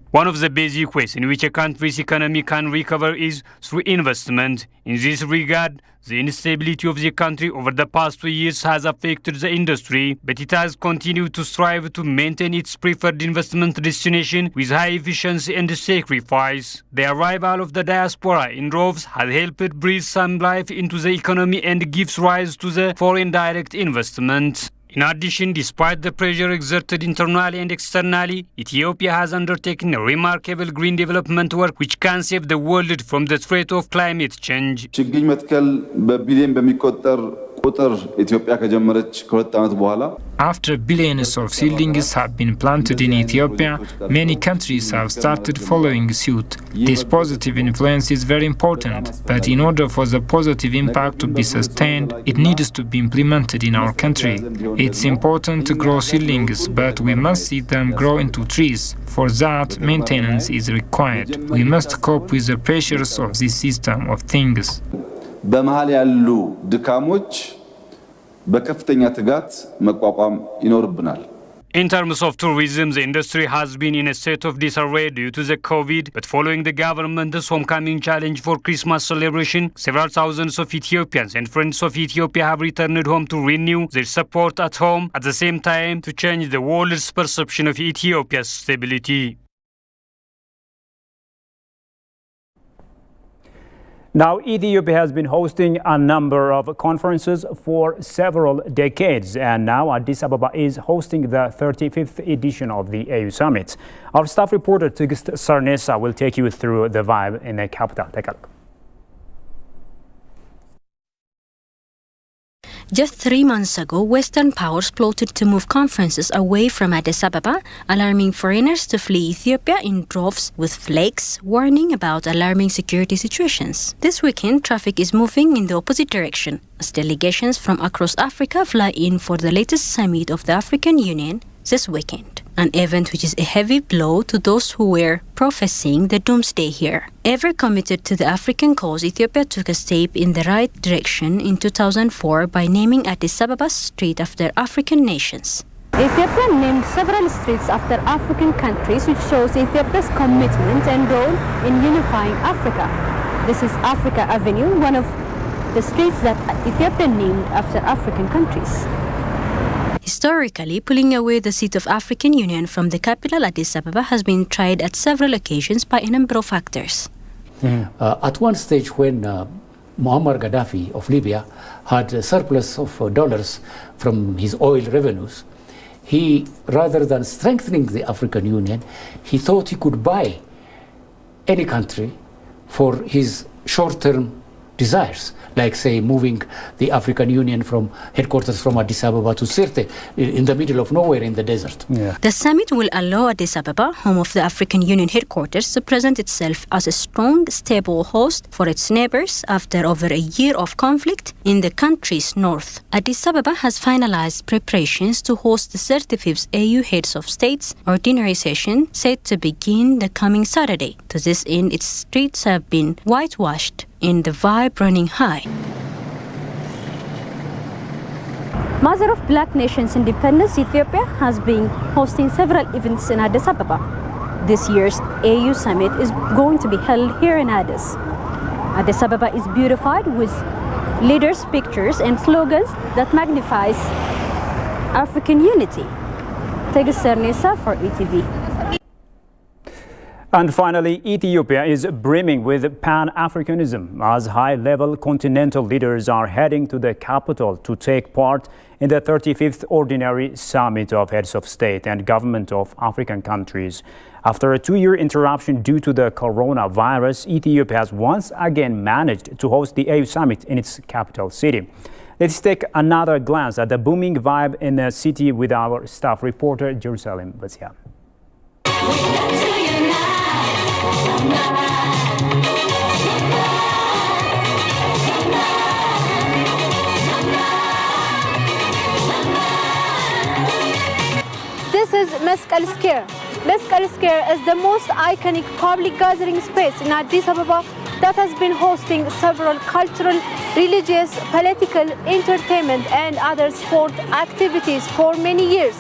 One of the basic ways in which a country's economy can recover is through investment. In this regard, the instability of the country over the past 2 years has affected the industry, but it has continued to strive to maintain its preferred investment destination with high efficiency and sacrifice. The arrival of the diaspora in droves has helped breathe some life into the economy and gives rise to the foreign direct investment. In addition, despite the pressure exerted internally and externally, Ethiopia has undertaken a remarkable green development work which can save the world from the threat of climate change.
ችግኝ መትከል በቢሊዮን በሚቆጠር ቁጥር ኢትዮጵያ ከጀመረች ከሁለት ዓመት በኋላ
After billions of seedlings have been planted in Ethiopia, many countries have started following suit. This positive influence is very important, but in order for the positive impact to be sustained, it needs to be implemented in our country. It's important to grow seedlings, but we must see them grow into trees. For that, maintenance is required. We must cope with the pressures of this system of things.
በመሃል ያሉ ድካሞች በከፍተኛ ትጋት መቋቋም ይኖርብናል።
In terms of tourism, the industry has been in a state of disarray due to the COVID, but following the government's homecoming challenge for Christmas celebration, several thousands of Ethiopians and friends of Ethiopia have returned home to renew their support at home, at the same time to change the world's perception of Ethiopia's stability.
Now, Ethiopia has been hosting a number of conferences for several decades, and now Addis Ababa is hosting the 35th edition of the AU Summit. Our staff reporter Tigist Sarnesa will take you through the vibe in the capital. Take a look.
Just 3 months ago, Western powers plotted to move conferences away from Addis Ababa, alarming foreigners to flee Ethiopia in droves with flakes, warning about alarming security situations. This weekend, traffic is moving in the opposite direction, as delegations from across Africa fly in for the latest summit of the African Union this weekend. An event which is a heavy blow to those who were prophesying the doomsday here. Ever committed to the African cause, Ethiopia took a step in the right direction in 2004 by naming Addis Ababa street after African nations.
Ethiopia named several streets after African countries, which shows Ethiopia's commitment and role in unifying Africa. This is Africa Avenue, one of the streets that Ethiopia named after African countries.
Historically, pulling away the seat of African Union from the capital Addis Ababa has been tried at several occasions by a number of factors.
At one stage when Muammar Gaddafi of Libya had a surplus of dollars from his oil revenues, he, rather than strengthening the African Union, he thought he could buy any country for his short-term desires, like, say, moving the African Union from headquarters from Addis Ababa to Sirte in the middle of nowhere in the desert.
The summit will allow Addis Ababa, home of the African Union headquarters, to present itself as a strong, stable host for its neighbors after over a year of conflict in the country's north. Addis Ababa has finalized preparations to host the 35th AU Heads of States ordinary session set to begin the coming Saturday. To this end, its streets have been whitewashed in the vibe running high.
Mother of Black Nations Independence, Ethiopia has been hosting several events in Addis Ababa. This year's AU Summit is going to be held here in Addis. Addis Ababa is beautified with leaders' pictures and slogans that magnifies African unity. Tigist Sarnesa for ETV.
And finally, Ethiopia is brimming with Pan-Africanism as high-level continental leaders are heading to the capital to take part in the 35th Ordinary Summit of Heads of State and Government of African countries. After a 2-year interruption due to the coronavirus, Ethiopia has once again managed to host the AU Summit in its capital city. Let's take another glance at the booming vibe in the city with our staff reporter, Jerusalem Basia.
Mescal Square. Mescal Square is the most iconic public gathering space in Addis Ababa that has been hosting several cultural, religious, political, entertainment and other sport activities for many years.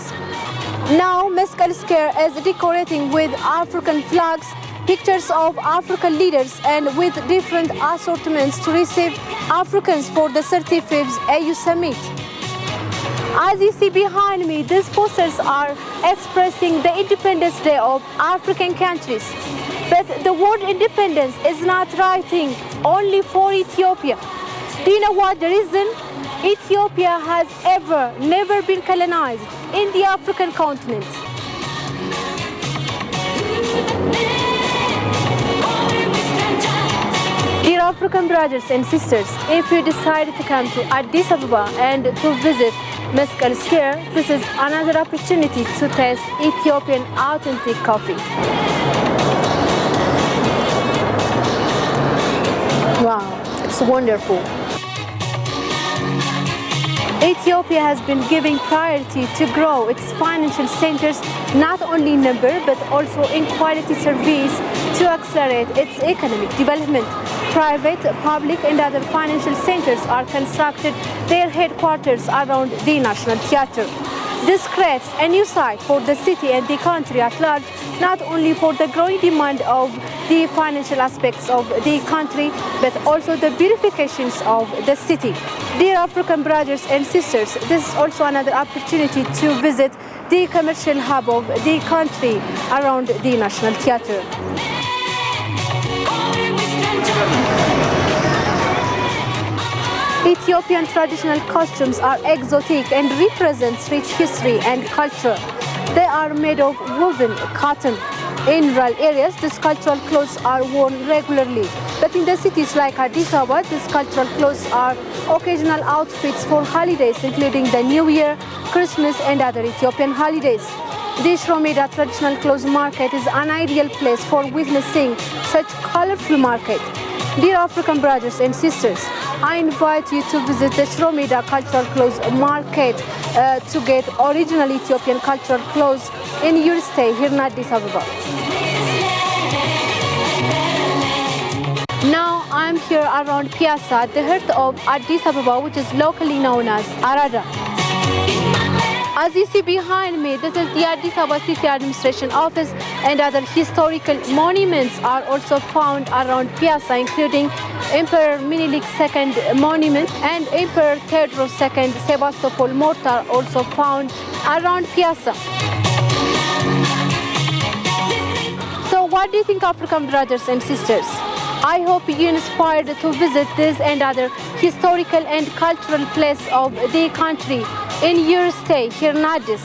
Now Mescal Square is decorating with African flags, pictures of African leaders and with different assortments to receive Africans for the 35th AU Summit. As you see behind me, these posters are expressing the Independence Day of African countries. But the word independence is not writing only for Ethiopia. Do you know what the reason? Ethiopia has never been colonized in the African continent. Dear African brothers and sisters, if you decide to come to Addis Ababa and to visit Mescal Square, this is another opportunity to taste Ethiopian authentic coffee. Wow, it's wonderful. Ethiopia has been giving priority to grow its financial centers not only in number but also in quality service to accelerate its economic development. Private, public and other financial centers are constructed their headquarters around the National Theatre. This creates a new site for the city and the country at large, not only for the growing demand of the financial aspects of the country, but also the beautifications of the city. Dear African brothers and sisters, this is also another opportunity to visit the commercial hub of the country around the National Theatre. Ethiopian traditional costumes are exotic and represent rich history and culture. They are made of woven cotton. In rural areas, these cultural clothes are worn regularly. But in the cities like Addis Ababa, these cultural clothes are occasional outfits for holidays, including the New Year, Christmas and other Ethiopian holidays. The Shromeda traditional clothes market is an ideal place for witnessing such colorful market. Dear African brothers and sisters, I invite you to visit the Shromeda Cultural Clothes Market to get original Ethiopian cultural clothes in your stay here in Addis Ababa. Now I am here around Piazza at the heart of Addis Ababa, which is locally known as Arada. As you see behind me, this is the Addis Ababa City Administration Office and other historical monuments are also found around Piazza, including Emperor Minilik II monument and Emperor Theodros II Sebastopol mortar also found around Piazza. So what do you think, African brothers and sisters? I hope you inspired to visit this and other historical and cultural places of the country in your stay here in Addis.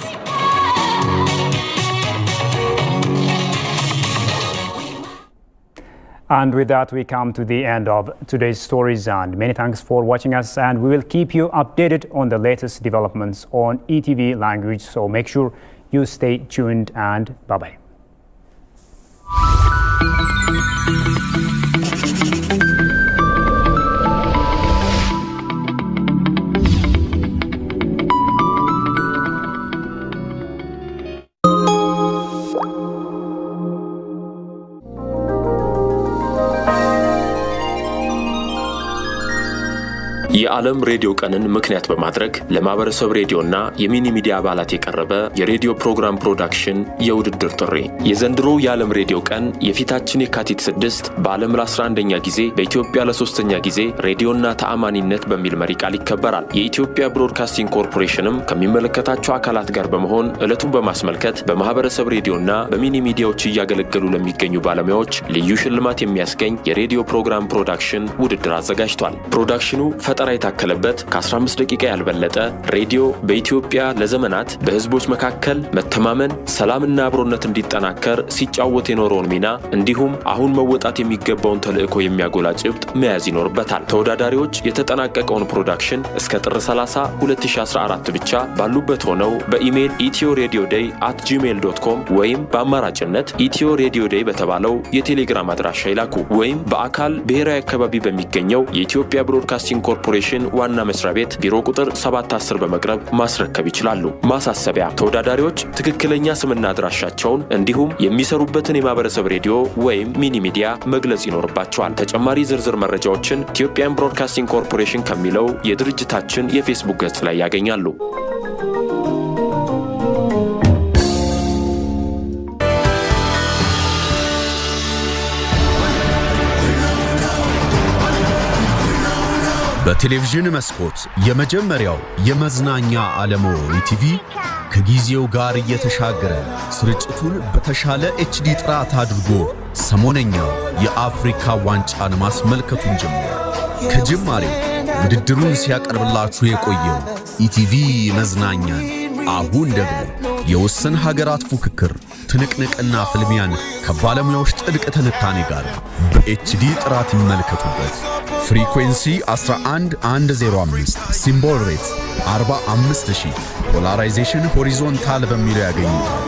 And with that, we come to the end of today's stories, and many thanks for watching us, and we will keep you updated on the latest developments on ETV language, so make sure you stay tuned, and bye-bye.
የዓለም ሬዲዮ ቀንን ምክንያት በማድረግ ለማህበረሰብ ሬዲዮና የሚኒ ሚዲያ አባላት የቀረበ የሬዲዮ ፕሮግራም ፕሮዳክሽን የውድድር ጥሪ። የዘንድሮ የዓለም ሬዲዮ ቀን የፊታችን የካቲት 6 በዓለም ለ11ኛ ጊዜ በኢትዮጵያ ለ3ኛ ጊዜ ሬዲዮና ተአማኒነት በሚል መሪ ቃል ይከበራል። የኢትዮጵያ ብሮድካስቲንግ ኮርፖሬሽንም ከሚመለከታቸው አካላት ጋር በመሆን ዕለቱን በማስመልከት በማህበረሰብ ሬዲዮና በሚኒ ሚዲያዎች እያገለገሉ ለሚገኙ ባለሙያዎች ልዩ ሽልማት የሚያስገኝ የሬዲዮ ፕሮግራም ፕሮዳክሽን ውድድር አዘጋጅቷል። ፕሮዳክሽኑ ፈጠራ የታከለበት ከ15 ደቂቃ ያልበለጠ ሬዲዮ በኢትዮጵያ ለዘመናት በህዝቦች መካከል መተማመን፣ ሰላምና አብሮነት እንዲጠናከር ሲጫወት የኖረውን ሚና እንዲሁም አሁን መወጣት የሚገባውን ተልዕኮ የሚያጎላ ጭብጥ መያዝ ይኖርበታል። ተወዳዳሪዎች የተጠናቀቀውን ፕሮዳክሽን እስከ ጥር 30 2014 ብቻ ባሉበት ሆነው በኢሜል ethioradioday@gmail.com ወይም በአማራጭነት ethioradioday በተባለው የቴሌግራም አድራሻ ይላኩ፣ ወይም በአካል ብሔራዊ አካባቢ በሚገኘው የኢትዮጵያ ብሮድካስቲንግ ኮርፖሬሽን ኮርፖሬሽን ዋና መስሪያ ቤት ቢሮ ቁጥር 710 በመቅረብ ማስረከብ ይችላሉ። ማሳሰቢያ፣ ተወዳዳሪዎች ትክክለኛ ስምና አድራሻቸውን እንዲሁም የሚሰሩበትን የማህበረሰብ ሬዲዮ ወይም ሚኒ ሚዲያ መግለጽ ይኖርባቸዋል። ተጨማሪ ዝርዝር መረጃዎችን ኢትዮጵያን ብሮድካስቲንግ ኮርፖሬሽን ከሚለው የድርጅታችን የፌስቡክ ገጽ ላይ ያገኛሉ።
በቴሌቪዥን መስኮት የመጀመሪያው የመዝናኛ ዓለሞ ኢቲቪ ከጊዜው ጋር እየተሻገረ ስርጭቱን በተሻለ ኤችዲ ጥራት አድርጎ ሰሞነኛው የአፍሪካ ዋንጫን ማስመልከቱን ጀምሯል። ከጅማሬው ውድድሩን ሲያቀርብላችሁ የቆየው ኢቲቪ መዝናኛን አሁን ደግሞ የውስን ሀገራት ፉክክር ትንቅንቅና ፍልሚያን ከባለሙያዎች ጥልቅ ትንታኔ ጋር በኤችዲ ጥራት ይመልከቱበት። ፍሪኩዌንሲ 11105 ሲምቦል ሬት 45000 ፖላራይዜሽን ሆሪዞንታል በሚለው ያገኙታል።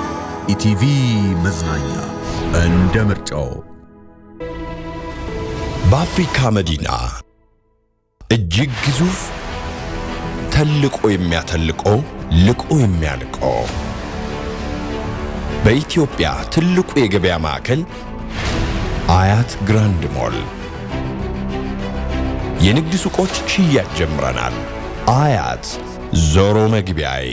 ኢቲቪ መዝናኛ እንደ ምርጫው።
በአፍሪካ መዲና እጅግ ግዙፍ ተልቆ የሚያተልቀው ልቆ የሚያልቀው በኢትዮጵያ ትልቁ የገበያ ማዕከል አያት ግራንድ ሞል የንግድ ሱቆች ሽያጭ ጀምረናል። አያት ዞሮ መግቢያዬ።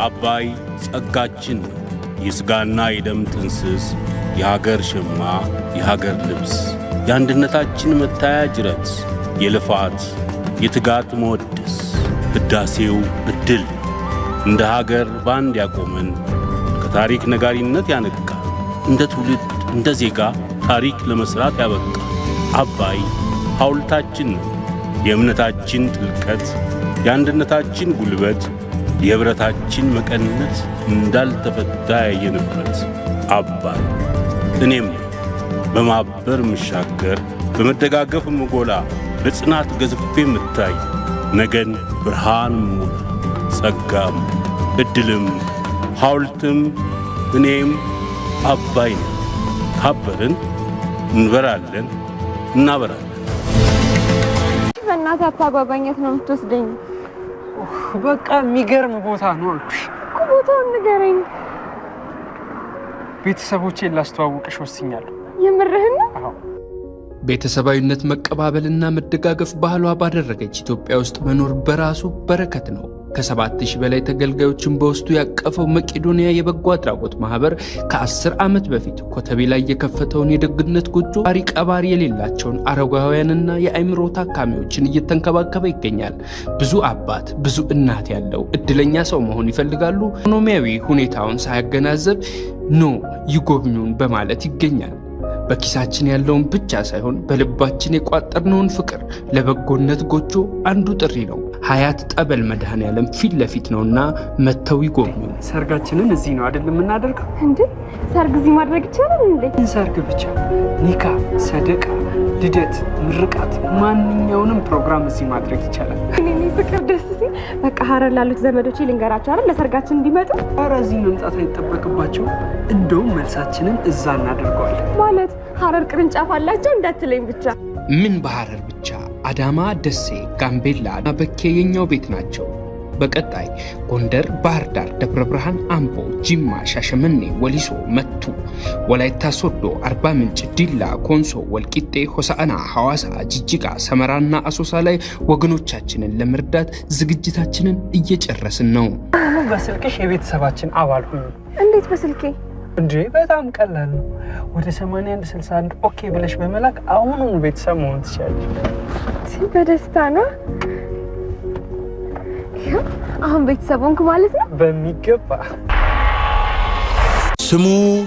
አባይ ጸጋችን የስጋና የደም ጥንስስ የሀገር ሸማ የሀገር ልብስ የአንድነታችን መታያ ጅረት የልፋት የትጋት መወደስ ህዳሴው እድል እንደ ሀገር ባንድ ያቆመን ከታሪክ ነጋሪነት ያነቃ እንደ ትውልድ እንደ ዜጋ ታሪክ ለመስራት ያበቃ አባይ ሐውልታችን ነው። የእምነታችን ጥልቀት የአንድነታችን ጉልበት የህብረታችን መቀነት እንዳልተፈታ ያየንበት አባይ እኔም በማበር ምሻገር በመደጋገፍ ምጎላ በጽናት ገዝፌ ምታይ ነገን ብርሃን ሙላ ጸጋም እድልም ሐውልትም እኔም አባይ ነን። ካበርን እንበራለን እናበራለን።
በእናትህ አታጓጓኘት ነው የምትወስደኝ?
በቃ የሚገርም ቦታ ነው አልኩሽ።
ቦታውን ንገረኝ።
ቤተሰቦቼን ላስተዋውቅሽ ወስኛለሁ።
የምርህን ነው?
አዎ።
ቤተሰባዊነት መቀባበልና መደጋገፍ ባህሏ ባደረገች ኢትዮጵያ ውስጥ መኖር በራሱ በረከት ነው። ከ7000 በላይ ተገልጋዮችን በውስጡ ያቀፈው መቄዶንያ የበጎ አድራጎት ማህበር ከ10 ዓመት በፊት ኮተቤ ላይ የከፈተውን የደግነት ጎጆ ባሪ ቀባሪ የሌላቸውን አረጋውያንና የአእምሮ ታካሚዎችን እየተንከባከበ ይገኛል። ብዙ አባት ብዙ እናት ያለው እድለኛ ሰው መሆን ይፈልጋሉ? ኢኮኖሚያዊ ሁኔታውን ሳያገናዘብ ኖ ይጎብኙን በማለት ይገኛል። በኪሳችን ያለውን ብቻ ሳይሆን በልባችን የቋጠርነውን ፍቅር ለበጎነት ጎጆ አንዱ ጥሪ ነው። ሀያት ጠበል መድኃኔዓለም ፊት ለፊት ነውና መተው ይጎብኙ።
ሰርጋችንን እዚህ ነው አይደል የምናደርገው?
እንዴ ሰርግ እዚህ ማድረግ ይቻላል እንዴ?
ሰርግ ብቻ ኒካ፣ ሰደቃ፣ ልደት፣ ምርቃት ማንኛውንም ፕሮግራም እዚህ ማድረግ ይቻላል።
እኔ ፍቅር ደስ ሲል በቃ ሀረር ላሉት ዘመዶቼ ልንገራቸው አይደል ለሰርጋችን እንዲመጡ።
ኧረ እዚህ መምጣት አይጠበቅባቸው። እንደውም መልሳችንን እዛ እናደርገዋለን።
ማለት ሀረር ቅርንጫፍ አላቸው እንዳትለኝ ብቻ።
ምን በሐረር ብቻ አዳማ፣ ደሴ፣ ጋምቤላ፣ በኬ የኛው ቤት ናቸው። በቀጣይ ጎንደር፣ ባህር ዳር፣ ደብረ ብርሃን፣ አምቦ፣ ጂማ፣ ሻሸመኔ፣ ወሊሶ፣ መቱ፣ ወላይታ ሶዶ፣ አርባ ምንጭ፣ ዲላ፣ ኮንሶ፣ ወልቂጤ፣ ሆሳዕና፣ ሐዋሳ፣ ጅጅጋ፣ ሰመራና አሶሳ ላይ ወገኖቻችንን ለመርዳት ዝግጅታችንን እየጨረስን ነው።
በስልክሽ የቤተሰባችን አባል ሁኑ።
እንዴት በስልኬ?
እንዴ በጣም ቀላል ነው። ወደ 8161 ኦኬ ብለሽ በመላክ አሁኑኑ ቤተሰብ መሆን ትችላለሽ።
በደስታ ነው። አሁን ቤተሰብ ሆንኩ ማለት ነው።
በሚገባ
ስሙ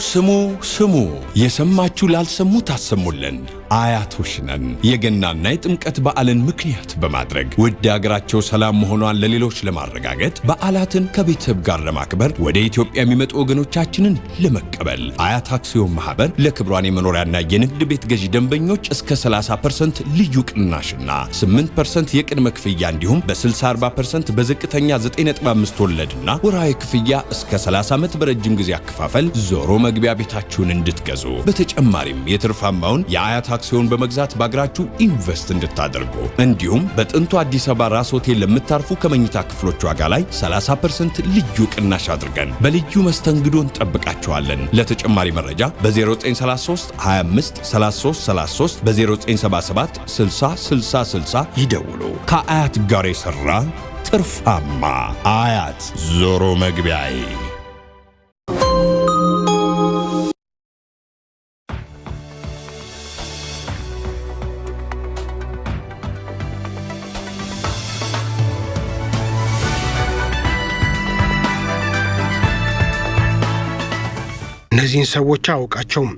ስሙ ስሙ የሰማችሁ ላልሰሙ ታሰሙልን አያቶች ነን። የገናና የጥምቀት በዓልን ምክንያት በማድረግ ውድ ሀገራቸው ሰላም መሆኗን ለሌሎች ለማረጋገጥ በዓላትን ከቤተሰብ ጋር ለማክበር ወደ ኢትዮጵያ የሚመጡ ወገኖቻችንን ለመቀበል አያት አክሲዮን ማህበር ለክብሯን የመኖሪያና የንግድ ቤት ገዢ ደንበኞች እስከ 30% ልዩ ቅናሽና 8% የቅድመ ክፍያ እንዲሁም በ60-40% በዝቅተኛ 9.5 ወለድና ወርሃዊ ክፍያ እስከ 30 ዓመት በረጅም ጊዜ አከፋፈል ዞሮ መግቢያ ቤታችሁን እንድትገዙ በተጨማሪም የትርፋማውን የአያት አክሲዮን በመግዛት ባግራችሁ ኢንቨስት እንድታደርጉ እንዲሁም በጥንቱ አዲስ አበባ ራስ ሆቴል ለምታርፉ ከመኝታ ክፍሎች ዋጋ ላይ 30% ልዩ ቅናሽ አድርገን በልዩ መስተንግዶ እንጠብቃችኋለን። ለተጨማሪ መረጃ በ0933 25 33 33 በ0977 60 60 60 ይደውሉ። ከአያት ጋር የሰራ ትርፋማ አያት ዞሮ መግቢያዬ።
እነዚህን ሰዎች አውቃቸውም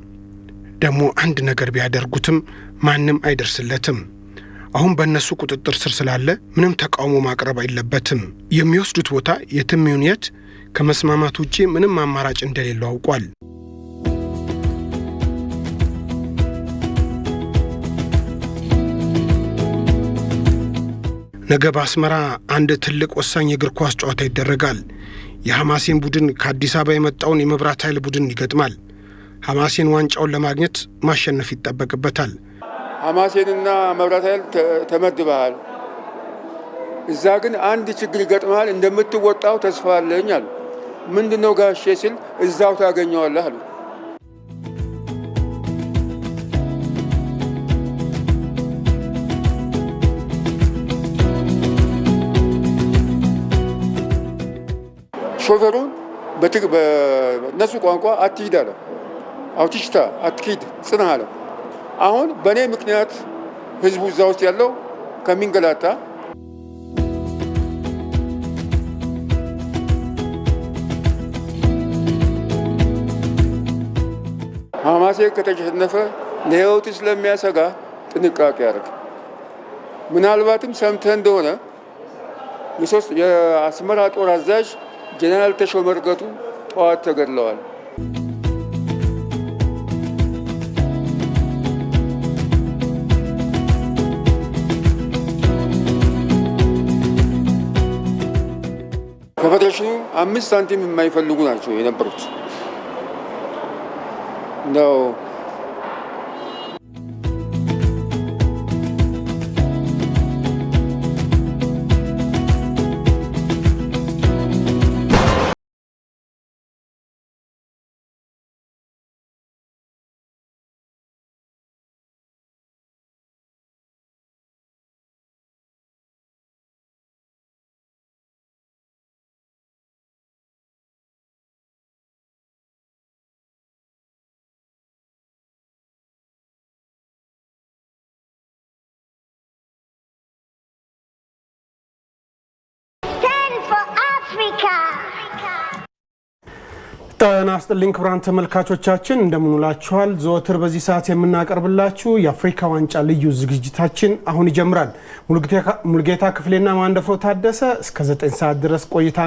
ደግሞ አንድ ነገር ቢያደርጉትም ማንም አይደርስለትም። አሁን በእነሱ ቁጥጥር ስር ስላለ ምንም ተቃውሞ ማቅረብ አይለበትም። የሚወስዱት ቦታ የትም ይሁን የት ከመስማማት ውጪ ምንም አማራጭ እንደሌለው አውቋል። ነገ በአስመራ አንድ ትልቅ ወሳኝ የእግር ኳስ ጨዋታ ይደረጋል። የሐማሴን ቡድን ከአዲስ አበባ የመጣውን የመብራት ኃይል ቡድን ይገጥማል። ሐማሴን ዋንጫውን ለማግኘት ማሸነፍ ይጠበቅበታል።
ሐማሴንና መብራት ኃይል ተመድበሃል፣ እዛ ግን አንድ ችግር ይገጥማል፣ እንደምትወጣው ተስፋ አለኝ አሉ። ምንድነው ጋሼ ሲል እዛው ታገኘዋለህ አሉ። ሾፌሩን በእነሱ ቋንቋ አትሂድ አለ። አውቲሽታ አትሂድ ጽና አለ። አሁን በእኔ ምክንያት ህዝቡ እዛ ውስጥ ያለው ከሚንገላታ ሐማሴ ከተሸነፈ ለህይወቱ ስለሚያሰጋ ጥንቃቄ ያደርግ። ምናልባትም ሰምተህ እንደሆነ የአስመራ ጦር አዛዥ ጀነራል ተሾመ እርገቱ ጠዋት ተገድለዋል። ከፌዴሬሽኑ 5 ሳንቲም የማይፈልጉ ናቸው የነበሩት ነው።
ጤና ይስጥልኝ ክቡራን ተመልካቾቻችን እንደምንውላችኋል። ዘወትር በዚህ ሰዓት የምናቀርብላችሁ የአፍሪካ ዋንጫ ልዩ ዝግጅታችን አሁን ይጀምራል። ሙሉጌታ ክፍሌና ማንደፍሮ ታደሰ እስከ 9 ሰዓት ድረስ ቆይታ